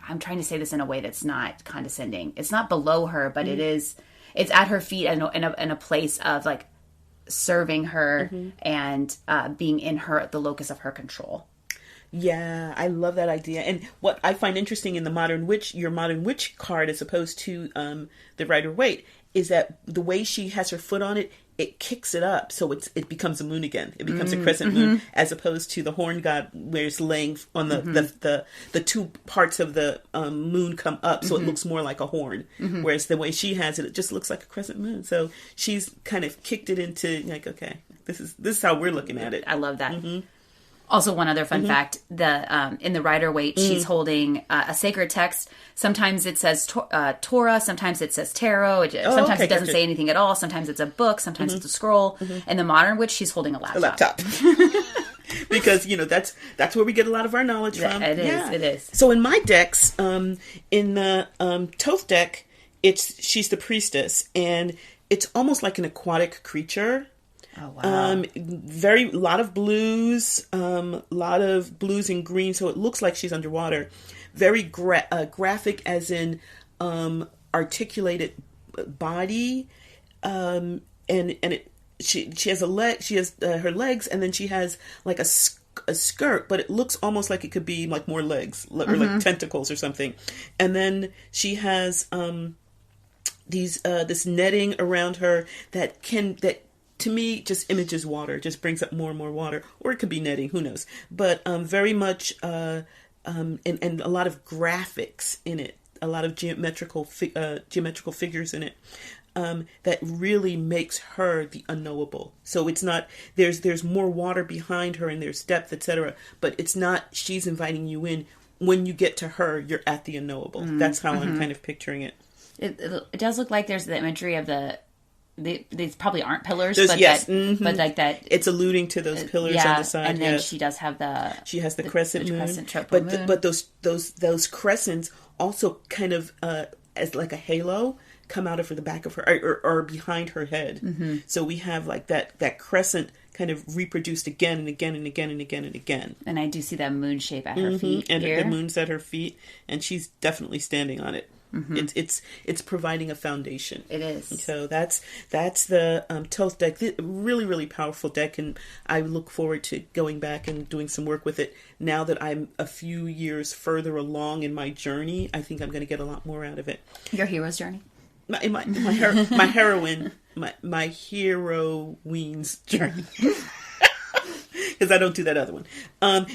Speaker 2: I'm trying to say this in a way that's not condescending. It's not below her, but it's at her feet in a place of like serving her and being in the locus of her control.
Speaker 1: Yeah, I love that idea. And what I find interesting in the Modern Witch, your Modern Witch card, as opposed to the Rider-Waite, is that the way she has her foot on it, it kicks it up, so it becomes a moon again. It becomes a crescent moon, as opposed to the horn god, where it's laying on the two parts of the moon come up, so it looks more like a horn. Whereas the way she has it, it just looks like a crescent moon. So she's kind of kicked it into like, okay, this is how we're looking at it.
Speaker 2: I love that. Also, one other fun fact: in the Rider-Waite, she's holding a sacred text. Sometimes it says Torah, sometimes it says tarot. Sometimes it doesn't say anything at all. Sometimes it's a book. Sometimes it's a scroll. In the Modern Witch, she's holding a laptop.
Speaker 1: Because that's where we get a lot of our knowledge from.
Speaker 2: It is.
Speaker 1: So in my decks, in the Thoth deck, she's the priestess, and it's almost like an aquatic creature.
Speaker 2: Oh, wow.
Speaker 1: Lot of blues and green, so it looks like she's underwater. Very graphic, as in articulated body, and she has a leg. She has her legs, and then she has like a skirt, but it looks almost like it could be like more legs or like tentacles or something. And then she has this netting around her that to me just images water, just brings up more and more water, or it could be netting, who knows. But very much and a lot of graphics in it, a lot of geometrical figures in it, that really makes her the unknowable. So it's not, there's more water behind her and there's depth, etc. But it's not, she's inviting you in. When you get to her, you're at the unknowable. That's how I'm kind of picturing it.
Speaker 2: It does look like there's the imagery of these probably aren't pillars, but like that.
Speaker 1: It's alluding to those pillars on the side.
Speaker 2: And then she does have
Speaker 1: she has the crescent moon.
Speaker 2: Moon.
Speaker 1: But those crescents also kind of as like a halo come out of the back of her or behind her head. So we have like that crescent kind of reproduced again and again and again and again and again.
Speaker 2: And I do see that moon shape at her feet.
Speaker 1: And
Speaker 2: here.
Speaker 1: the moon's at her feet, and she's definitely standing on it. It's providing a foundation.
Speaker 2: It is.
Speaker 1: So that's the Thoth deck. Really, really powerful deck, and I look forward to going back and doing some work with it. Now that I'm a few years further along in my journey, I think I'm going to get a lot more out of it.
Speaker 2: Your hero's journey?
Speaker 1: My heroine's journey. Because I don't do that other one. And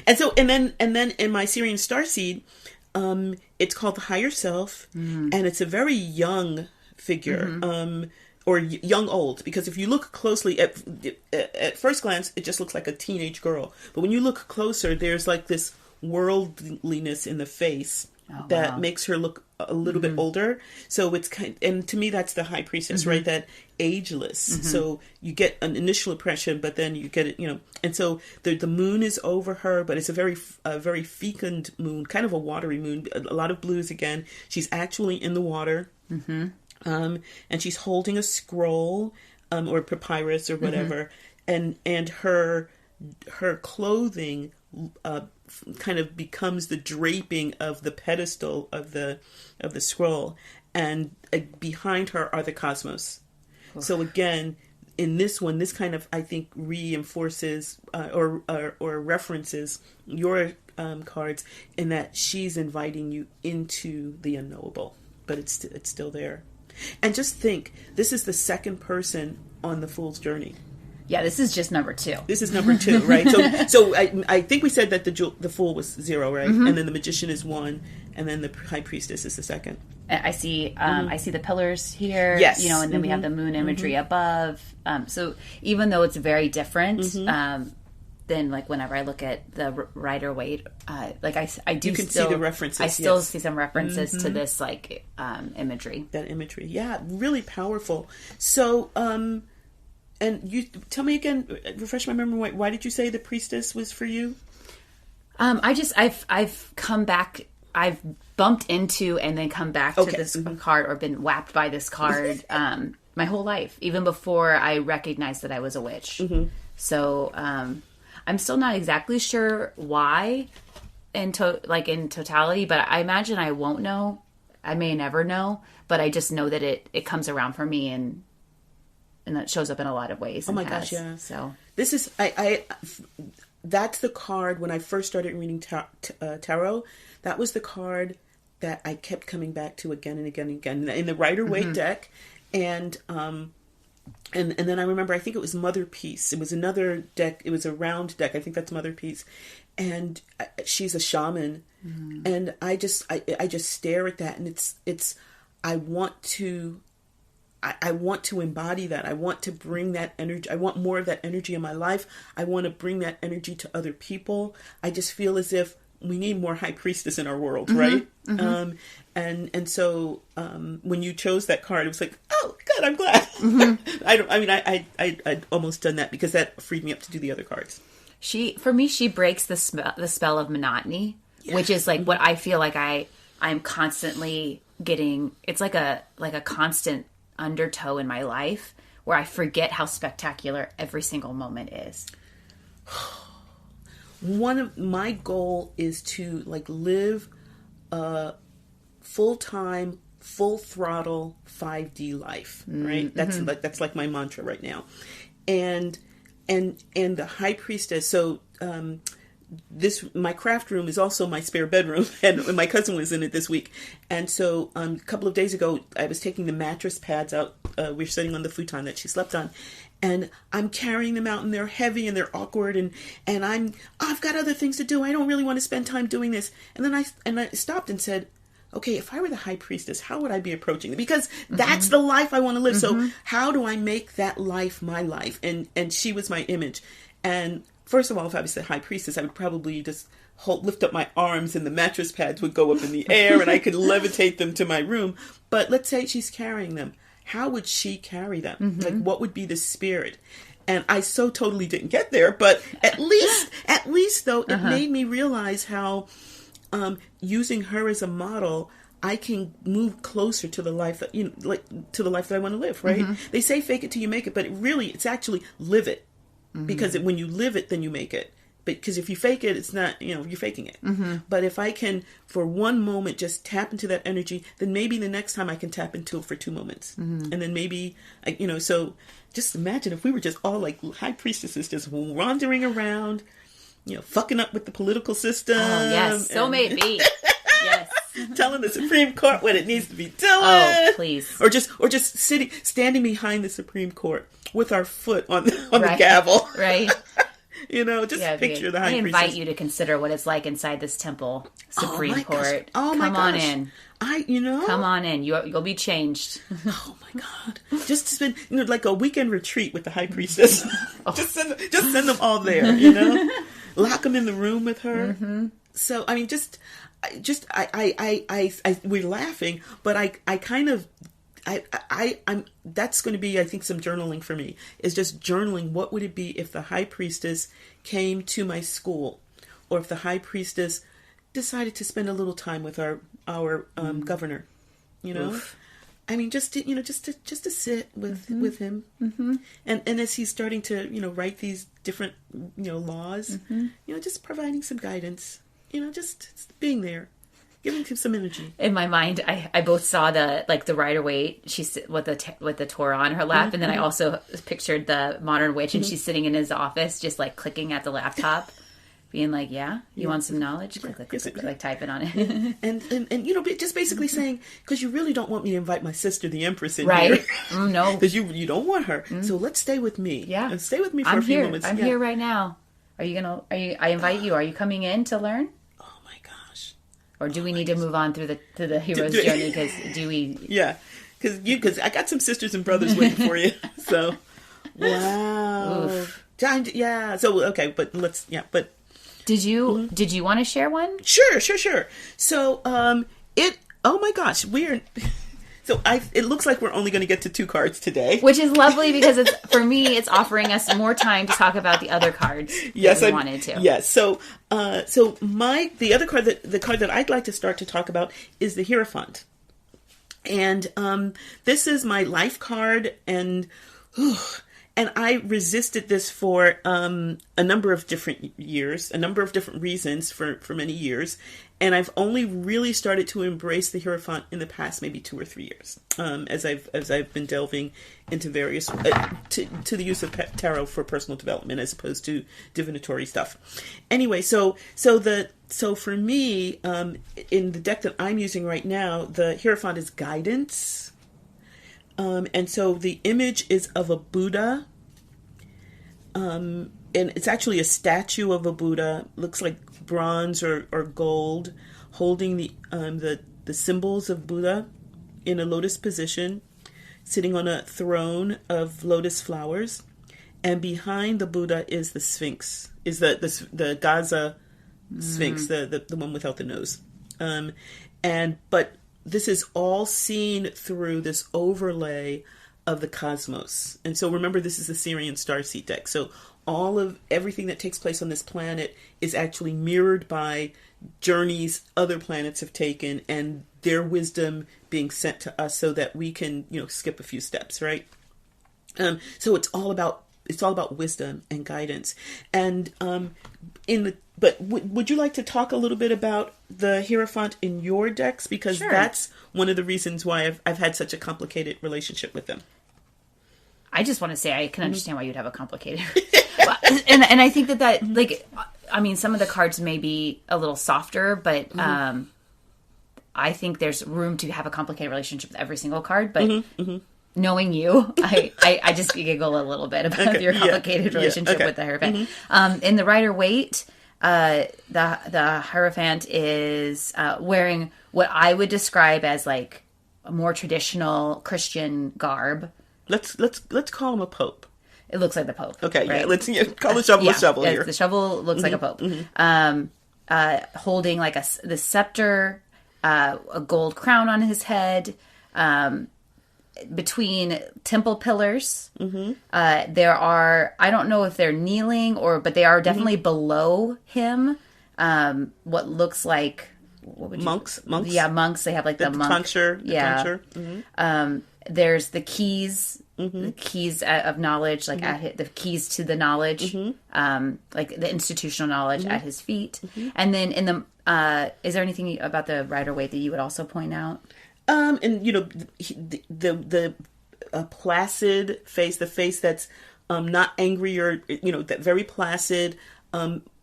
Speaker 1: then in my Syrian Starseed, it's called the Higher Self, and it's a very young figure, or young old, because if you look closely at first glance, it just looks like a teenage girl. But when you look closer, there's like this worldliness in the face that makes her look a little bit older. So it's and to me, that's the High Priestess, right? That ageless. So you get an initial impression, but then you get it, and so the moon is over her, but it's a very fecund moon, kind of a watery moon, a lot of blues again. She's actually in the water. And she's holding a scroll, or papyrus or whatever. And her clothing, kind of becomes the draping of the pedestal of the scroll, and behind her are the cosmos. So again, in this one, this kind of, I think, reinforces or references your cards in that she's inviting you into the unknowable, but it's still there. And just think, this is the second person on the Fool's Journey.
Speaker 2: Yeah, this is just number 2.
Speaker 1: This is number 2, right? So I think we said that the Fool was 0, right? Mm-hmm. And then the Magician is 1, and then the High Priestess is the second.
Speaker 2: I see the pillars here,
Speaker 1: yes.
Speaker 2: And then we have the moon imagery above. So even though it's very different, then like whenever I look at the Rider-Waite, I do.
Speaker 1: You can see the references.
Speaker 2: I still see some references to this imagery.
Speaker 1: That imagery, yeah, really powerful. So, and you tell me again, refresh my memory. Why did you say the Priestess was for you?
Speaker 2: I've come back. I've bumped into and then come back to this card, or been whapped by this card my whole life, even before I recognized that I was a witch. So I'm still not exactly sure why, in totality, but I imagine I won't know. I may never know, but I just know that it comes around for me, and that shows up in a lot of ways.
Speaker 1: Oh my gosh, yeah.
Speaker 2: So
Speaker 1: this is that's the card when I first started reading tarot. That was the card that I kept coming back to again and again and again in the Rider-Waite deck, and then I remember, I think it was Mother Peace. It was another deck. It was a round deck. I think that's Mother Peace, and she's a shaman, and I just stare at that, and it's I want to embody that. I want to bring that energy. I want more of that energy in my life. I want to bring that energy to other people. I just feel as if we need more High Priestess in our world, right? And so when you chose that card, it was like, oh, good, I'm glad. I'd almost done that because that freed me up to do the other cards.
Speaker 2: For me, she breaks the spell of monotony, which is like what I feel like I'm constantly getting. It's like a constant undertow in my life where I forget how spectacular every single moment is.
Speaker 1: One of my goal is to live a full-time, full throttle 5D life, right? That's like my mantra right now. And the High Priestess. So my craft room is also my spare bedroom, and my cousin was in it this week. And so a couple of days ago, I was taking the mattress pads out. We were sitting on the futon that she slept on, and I'm carrying them out, and they're heavy and they're awkward, and I've got other things to do. I don't really want to spend time doing this. And then I stopped and said, okay, if I were the High Priestess, how would I be approaching it? Because that's the life I want to live. So how do I make that life my life? And she was my image. And first of all, if I was the High Priestess, I would probably just lift up my arms and the mattress pads would go up in the air and I could levitate them to my room. But let's say she's carrying them. How would she carry them? Like, what would be the spirit? And I so totally didn't get there, but at least though, it made me realize how using her as a model, I can move closer to the life that to the life that I want to live. Right? They say fake it till you make it, but it's actually live it, because when you live it, then you make it. Because if you fake it, it's not, you're faking it. But if I can, for one moment, just tap into that energy, then maybe the next time I can tap into it for 2 moments. And then maybe, so just imagine if we were just all like High Priestesses, just wandering around, fucking up with the political system.
Speaker 2: Oh, yes. So maybe. Yes.
Speaker 1: Telling the Supreme Court what it needs to be doing.
Speaker 2: Oh, please.
Speaker 1: Or just standing behind the Supreme Court with our foot on the gavel.
Speaker 2: Right.
Speaker 1: Picture the High Priestess.
Speaker 2: I invite you to consider what it's like inside this temple Supreme Court.
Speaker 1: Oh my gosh.
Speaker 2: Come on in.
Speaker 1: Come
Speaker 2: on in. You'll be changed.
Speaker 1: Oh my God. Just spend like a weekend retreat with the High Priestess. Just send them all there. Lock them in the room with her. So I mean, we're laughing, but I'm that's going to be, I think, some journaling for me, is just journaling. What would it be if the High Priestess came to my school, or if the High Priestess decided to spend a little time with our governor, Oof. I mean, just to sit with him, and as he's starting to write these different laws, just providing some guidance, just being there. Give him some energy.
Speaker 2: In my mind, I both saw the Rider-Waite, she's with the Torah on her lap, and then I also pictured the modern witch, and she's sitting in his office, just like clicking at the laptop, being like, "Yeah, you want some knowledge? Click, click, click, like typing on it."
Speaker 1: and just basically saying, because you really don't want me to invite my sister, the Empress, in
Speaker 2: right?
Speaker 1: here,
Speaker 2: No,
Speaker 1: because you don't want her. So let's stay with me.
Speaker 2: Yeah,
Speaker 1: and stay with me for a few moments.
Speaker 2: I'm here right now. I invite you. Are you coming in to learn? Or do we need to move on through the hero's journey? Because do we?
Speaker 1: Yeah, because I got some sisters and brothers waiting for you. So, wow.
Speaker 2: Oof.
Speaker 1: Yeah. So okay, but
Speaker 2: did you want to share one?
Speaker 1: Sure. So oh my gosh, it looks like we're only going to get to 2 cards today,
Speaker 2: which is lovely because it's offering us more time to talk about the other cards.
Speaker 1: Yes,
Speaker 2: I wanted to.
Speaker 1: Yes. So the other card the card that I'd like to start to talk about is the Hierophant, and this is my life card, and I resisted this for a number of different years, a number of different reasons for many years. And I've only really started to embrace the Hierophant in the past maybe 2 or 3 years, as I've been delving into various to the use of tarot for personal development as opposed to divinatory stuff. Anyway, so for me, in the deck that I'm using right now, the Hierophant is guidance, and so the image is of a Buddha, and it's actually a statue of a Buddha. Looks like bronze or gold, holding the symbols of Buddha in a lotus position, sitting on a throne of lotus flowers, and behind the Buddha is the Sphinx, is the Gaza Sphinx, the one without the nose, but this is all seen through this overlay of the cosmos. And so remember, this is the Syrian Starseed deck. So all of everything that takes place on this planet is actually mirrored by journeys other planets have taken and their wisdom being sent to us so that we can, skip a few steps, right? So it's all about wisdom and guidance. And would you like to talk a little bit about the Hierophant in your decks? Because
Speaker 2: Sure.
Speaker 1: That's one of the reasons why I've had such a complicated relationship with them.
Speaker 2: I just want to say I can understand why you'd have a complicated and I think that some of the cards may be a little softer, but I think there's room to have a complicated relationship with every single card, but knowing you, I just giggle a little bit about your complicated relationship with the Hierophant. In the Rider-Waite, the Hierophant is wearing what I would describe as like a more traditional Christian garb.
Speaker 1: Let's call him a pope.
Speaker 2: It looks like the Pope.
Speaker 1: Okay,
Speaker 2: right?
Speaker 1: yeah. Let's call the shovel a shovel here.
Speaker 2: The shovel looks like a Pope. Holding like the scepter, a gold crown on his head, between temple pillars. There are, I don't know if they're kneeling but they are definitely below him. What looks like
Speaker 1: monks.
Speaker 2: Yeah, monks. They have like the monk.
Speaker 1: Tonsure.
Speaker 2: There's the keys. The keys of knowledge, like the keys to the knowledge, like the institutional knowledge at his feet. And then in the, is there anything about the Rider-Waite that you would also point out?
Speaker 1: And the placid face, the face that's not angry or that very placid,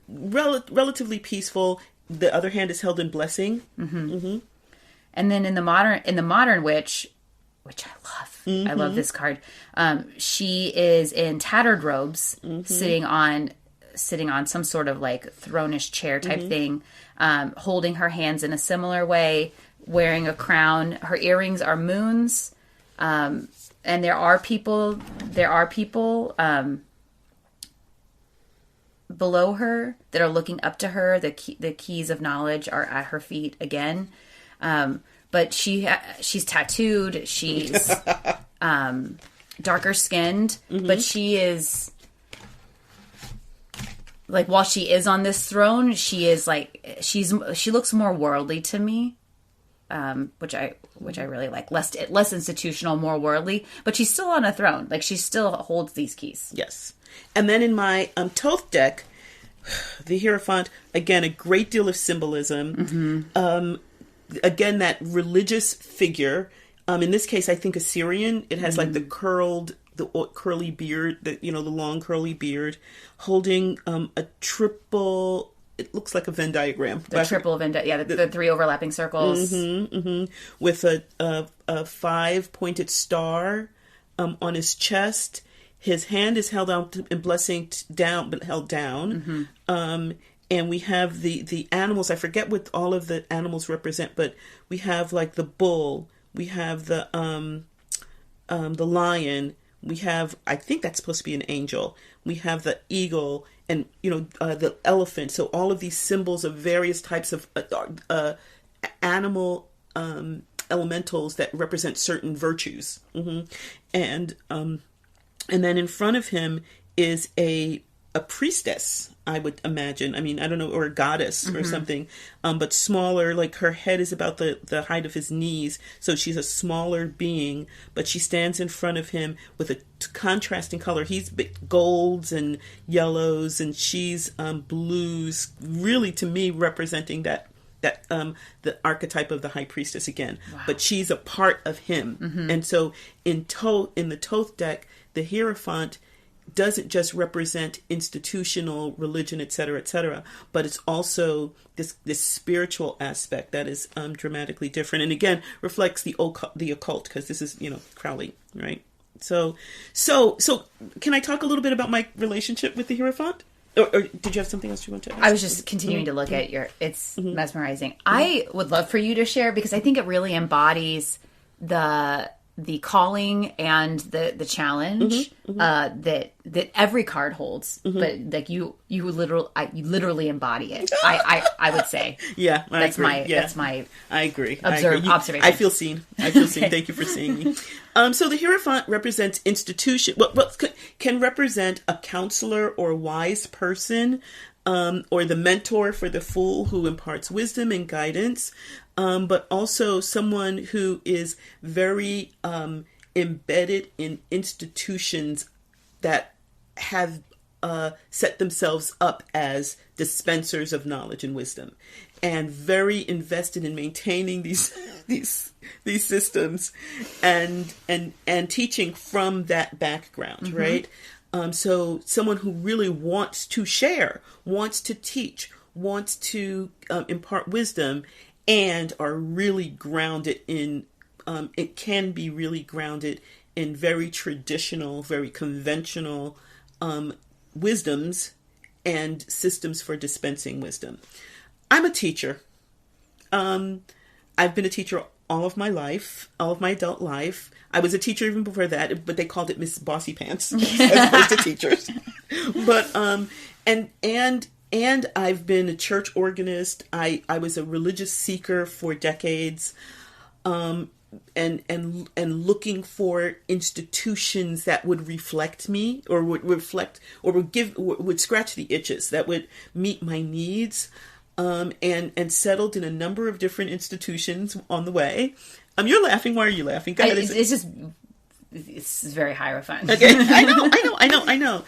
Speaker 1: relatively peaceful. The other hand is held in blessing. And
Speaker 2: then in the modern witch, which I love. I love this card. She is in tattered robes, sitting on some sort of like throne-ish chair type thing, holding her hands in a similar way, wearing a crown. Her earrings are moons, and there are people below her that are looking up to her. The keys of knowledge are at her feet again. But she's tattooed. She's darker skinned, but she is like, while she is on this throne, she is like she looks more worldly to me, which I really like. Less institutional, more worldly, but she's still on a throne. Like, she still holds these keys.
Speaker 1: Yes, and then in my Thoth deck, the Hierophant, again, a great deal of symbolism. again, that religious figure. In this case, I think Assyrian. It has like the curly beard, the long curly beard, holding a triple. It looks like a Venn diagram.
Speaker 2: The triple Venn diagram. Yeah, the three overlapping circles.
Speaker 1: With a 5-pointed star on his chest. His hand is held out in blessing down, but held down. And we have the animals. I forget what all of the animals represent, but we have like the bull. We have the lion. We have, I think that's supposed to be an angel. We have the eagle and, the elephant. So all of these symbols of various types of animal elementals that represent certain virtues. And then in front of him is a priestess, I would imagine. I mean, I don't know, or a goddess or something, but smaller, like her head is about the height of his knees. So she's a smaller being, but she stands in front of him with a contrasting color. He's golds and yellows, and she's blues, really to me representing that the archetype of the High Priestess again. Wow. But she's a part of him. And so in the Thoth deck, the Hierophant doesn't just represent institutional religion, etc., but it's also this spiritual aspect that is dramatically different, and again reflects the occult, because this is Crowley, right? So can I talk a little bit about my relationship with the Hierophant? Or did you have something else you want to ask?
Speaker 2: I was just continuing to look at it's mesmerizing. I would love for you to share, because I think it really embodies the calling and the challenge that every card holds, but like you literally embody it. I would say,
Speaker 1: yeah,
Speaker 2: that's my
Speaker 1: I agree.
Speaker 2: Observation.
Speaker 1: I feel seen. Thank you for seeing me. So the Hierophant represents institution. Can represent a counselor or a wise person, or the mentor for the fool who imparts wisdom and guidance. But also someone who is very embedded in institutions that have set themselves up as dispensers of knowledge and wisdom, and very invested in maintaining these systems and teaching from that background, right? So someone who really wants to share, wants to teach, wants to impart wisdom, and are really grounded in, it can be really grounded in very traditional, very conventional wisdoms and systems for dispensing wisdom. I'm a teacher. I've been a teacher all of my life, all of my adult life. I was a teacher even before that, but they called it Miss Bossy Pants as opposed to teachers. But and I've been a church organist. I was a religious seeker for decades, and looking for institutions that would reflect me, or would reflect, or would scratch the itches that would meet my needs. And settled in a number of different institutions on the way. You're laughing. Why are you laughing? Go ahead.
Speaker 2: It's very Hierophant.
Speaker 1: Okay, I know.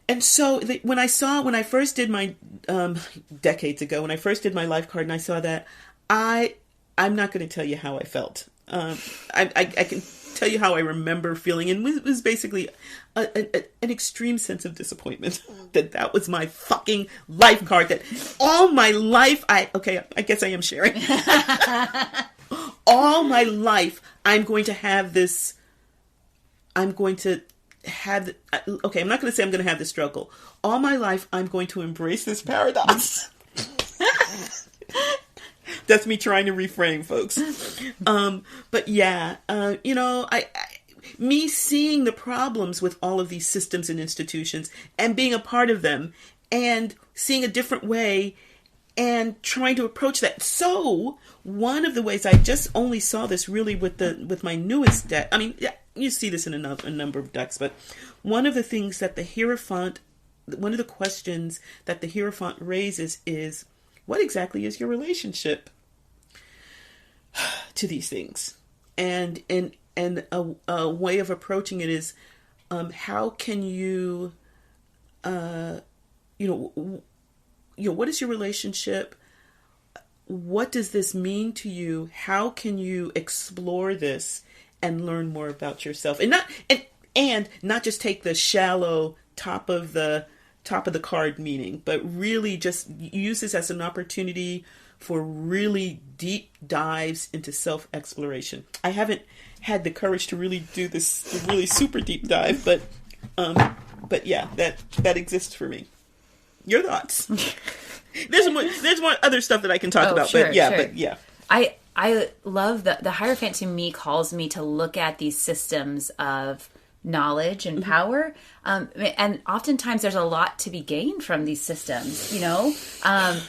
Speaker 1: And so when I first did my decades ago, when I first did my life card, and I saw that, I'm not going to tell you how I felt. I can tell you how I remember feeling, and it was basically an extreme sense of disappointment that was my fucking life card. That all my life, I guess I am sharing. All my life, I'm going to have this. I'm going to have. Okay, I'm not going to say I'm going to have this struggle. All my life, I'm going to embrace this paradox. That's me trying to reframe, folks. But yeah, me seeing the problems with all of these systems and institutions and being a part of them and seeing a different way and trying to approach that. So one of the ways, I just only saw this really with my newest deck. I mean, you see this in a number of decks, but one of the things that one of the questions that the Hierophant raises is, what exactly is your relationship to these things? And a way of approaching it is, how can you, what is your relationship what does this mean to you? How can you explore this and learn more about yourself? And not just take the shallow top of the card meaning, but really just use this as an opportunity for really deep dives into self-exploration. I haven't had the courage to really do this really super deep dive, but yeah, that exists for me. Your thoughts? There's more other stuff that I can talk about, sure, but yeah.
Speaker 2: I love the Hierophant to me calls me to look at these systems of knowledge and power, and oftentimes there's a lot to be gained from these systems,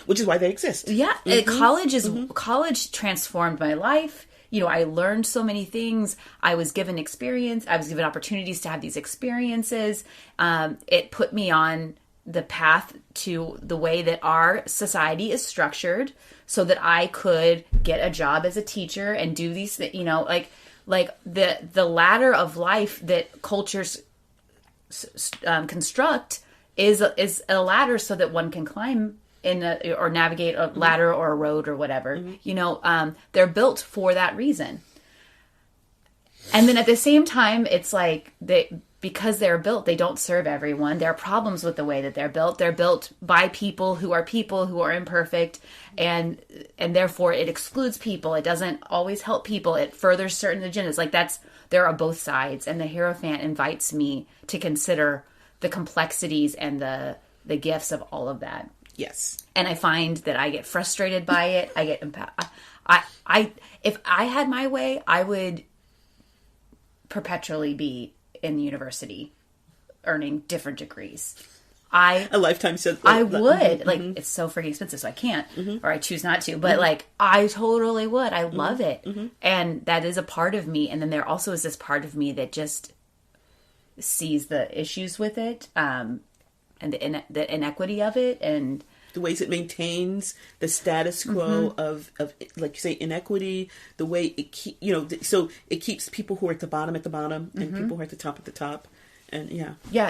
Speaker 1: which is why they exist.
Speaker 2: Yeah, college transformed my life. I learned so many things. I was given experience. I was given opportunities to have these experiences. It put me on the path to the way that our society is structured, so that I could get a job as a teacher and do these things, like the ladder of life that cultures construct is a ladder so that one can climb or navigate a ladder or a road or whatever. They're built for that reason. And then at the same time, it's like because they're built, they don't serve everyone. There are problems with the way that they're built. They're built by people who are imperfect, and therefore it excludes people. It doesn't always help people. It furthers certain agendas. There are both sides, and the Hierophant invites me to consider the complexities and the gifts of all of that.
Speaker 1: Yes.
Speaker 2: And I find that I get frustrated by it. I get if I had my way, I would perpetually be in university earning different degrees. A
Speaker 1: lifetime said
Speaker 2: I would. It's so freaking expensive, so I can't, or I choose not to, but I totally would. I love it. And that is a part of me. And then there also is this part of me that just sees the issues with it, and the inequity of it, and
Speaker 1: the ways it maintains the status quo of like you say, inequity, the way it so it keeps people who are at the bottom and people who are at the top. And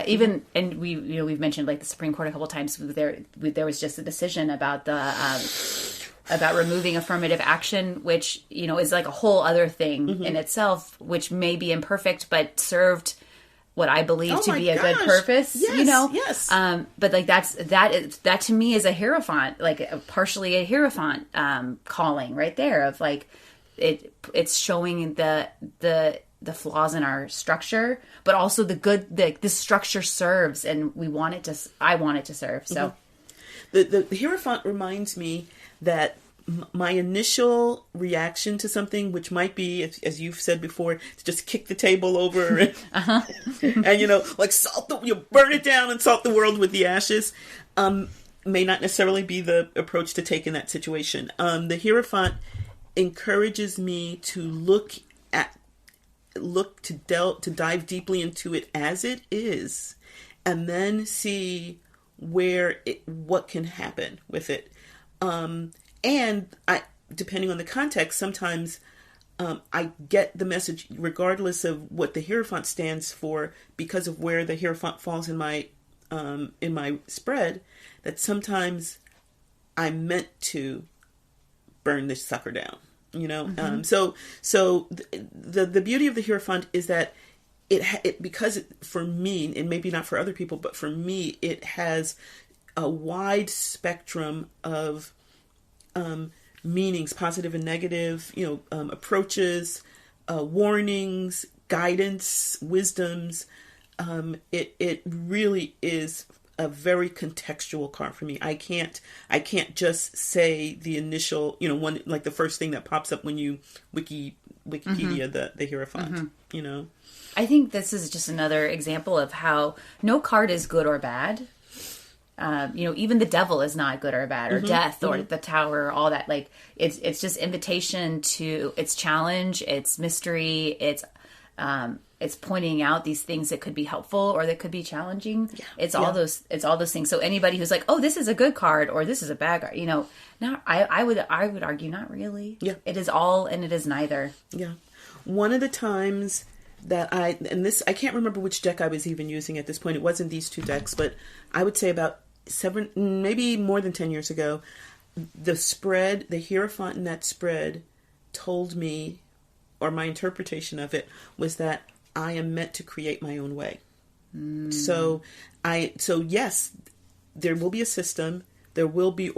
Speaker 2: even and we've mentioned the Supreme Court a couple of times. There was just a decision about about removing affirmative action, which is like a whole other thing in itself, which may be imperfect but served what I believe to be a good purpose.
Speaker 1: Yes.
Speaker 2: But that to me is a Hierophant, partially a Hierophant calling right there of it's showing the flaws in our structure, but also the good the structure serves, and I want it to serve. So
Speaker 1: the Hierophant reminds me that my initial reaction to something, which might be, as you've said before, to just kick the table over and, and you burn it down and salt the world with the ashes, may not necessarily be the approach to take in that situation. The Hierophant encourages me to to dive deeply into it as it is, and then see what can happen with it. And depending on the context, sometimes I get the message, regardless of what the Hierophant stands for, because of where the Hierophant falls in my spread, that sometimes I'm meant to burn this sucker down. So the beauty of the Hierophant is that for me, and maybe not for other people, but for me, it has a wide spectrum of meanings, positive and negative, approaches, warnings, guidance, wisdoms. It really is a very contextual card for me. I can't just say the initial, one, like the first thing that pops up when you Wikipedia the Hierophant,
Speaker 2: I think this is just another example of how no card is good or bad. Even the devil is not good or bad, or death, or the tower, all that. It's just invitation to, it's challenge, it's mystery, it's pointing out these things that could be helpful or that could be challenging. Yeah. It's all those things. So anybody who's like, oh, this is a good card or this is a bad card, I would argue not really. Yeah. It is all and it is neither.
Speaker 1: Yeah. One of the times that I can't remember which deck I was even using at this point. It wasn't these two decks, but I would say about 7, maybe more than 10 years ago, the spread, the Hierophant in that spread told me, or my interpretation of it was that I am meant to create my own way. So yes, there will be a system. There will be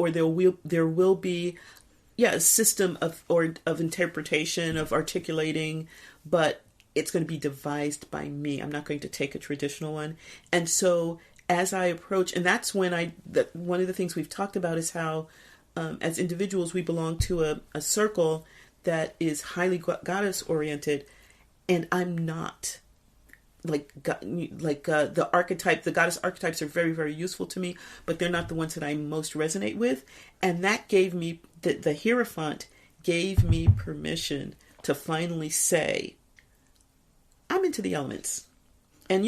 Speaker 1: a system of interpretation, of articulating, but it's going to be devised by me. I'm not going to take a traditional one. And so as I approach, and that's when one of the things we've talked about is how, as individuals, we belong to a circle that is highly goddess oriented, and I'm not. The archetype, the goddess archetypes are very, very useful to me, but they're not the ones that I most resonate with. And that gave me, the Hierophant gave me permission to finally say, I'm into the elements. And,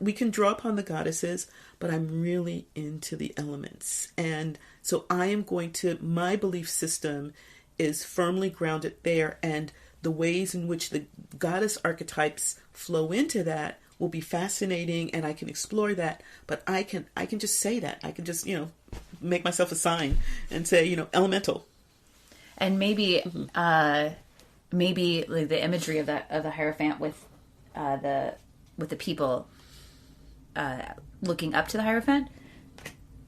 Speaker 1: we can draw upon the goddesses, but I'm really into the elements. And so my belief system is firmly grounded there, and the ways in which the goddess archetypes flow into that will be fascinating, and I can explore that. But I can just say that. I can just, make myself a sign and say, elemental.
Speaker 2: And maybe like the imagery of the Hierophant with the people looking up to the Hierophant.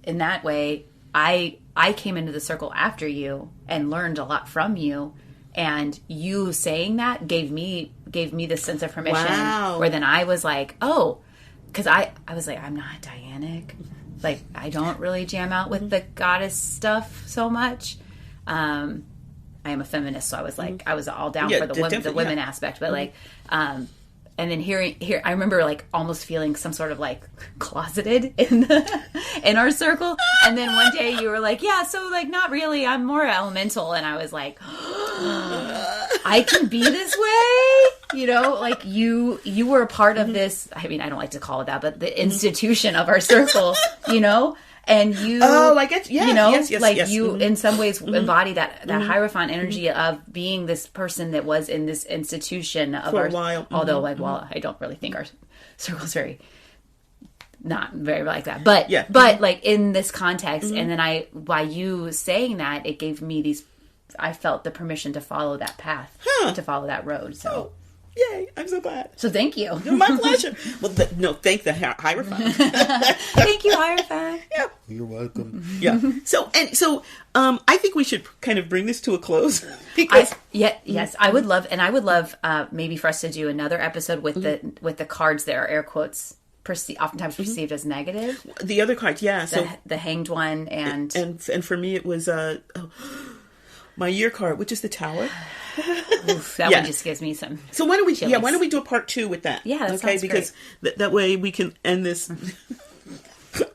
Speaker 2: In that way, I came into the circle after you and learned a lot from you. And you saying that gave me this sense of permission.
Speaker 1: Wow.
Speaker 2: Where then I was like, oh, because I was like, I'm not Dianic. Like, I don't really jam out with the goddess stuff so much. I am a feminist, so I was like, I was all down for the women aspect. But like, and then here, I remember like almost feeling some sort of like closeted in our circle. And then one day you were like, yeah, so like not really, I'm more elemental. And I was like, I can be this way, like you were a part of this. I mean, I don't like to call it that, but the institution of our circle, and you,
Speaker 1: I get, yes,
Speaker 2: you in some ways embody that Hierophant energy of being this person that was in this institution of
Speaker 1: for a while.
Speaker 2: Although, I don't really think our circle's not very like that, but like in this context, and then by you saying that, it gave me I felt the permission to follow that path, to follow that road. So.
Speaker 1: Yay, I'm so glad.
Speaker 2: So thank you.
Speaker 1: My pleasure. Well, thank the Hierophant.
Speaker 2: Thank you, Hierophant.
Speaker 1: Yeah.
Speaker 3: You're welcome.
Speaker 1: Yeah. So I think we should kind of bring this to a close. Because
Speaker 2: yes, I would love maybe for us to do another episode with the cards that are air quotes oftentimes perceived as negative.
Speaker 1: The other card, yeah.
Speaker 2: The hanged one and
Speaker 1: for me it was my year card, which is the Tower.
Speaker 2: Oof, that one just gives me some.
Speaker 1: So why don't we?
Speaker 2: chilies.
Speaker 1: Yeah, why don't we do a part 2 with that?
Speaker 2: Yeah, that sounds
Speaker 1: because that way we can end this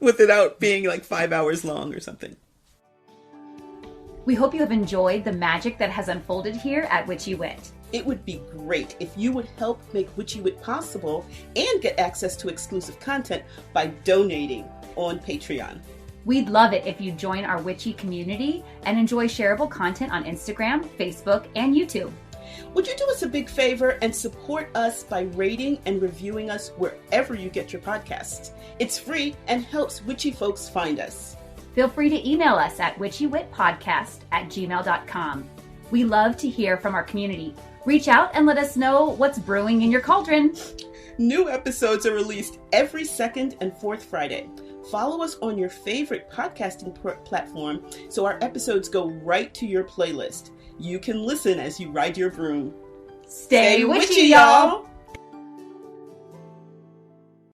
Speaker 1: without being like 5 hours long or something.
Speaker 2: We hope you have enjoyed the magic that has unfolded here at Witchy Wit.
Speaker 1: It would be great if you would help make Witchy Wit possible and get access to exclusive content by donating on Patreon.
Speaker 2: We'd love it if you join our Witchy community and enjoy shareable content on Instagram, Facebook, and YouTube.
Speaker 1: Would you do us a big favor and support us by rating and reviewing us wherever you get your podcasts? It's free and helps witchy folks find us.
Speaker 2: Feel free to email us at witchywitpodcast@gmail.com. We love to hear from our community. Reach out and let us know what's brewing in your cauldron.
Speaker 1: New episodes are released every second and fourth Friday. Follow us on your favorite podcasting platform so our episodes go right to your playlist. You can listen as you ride your broom.
Speaker 2: Stay witchy, y'all!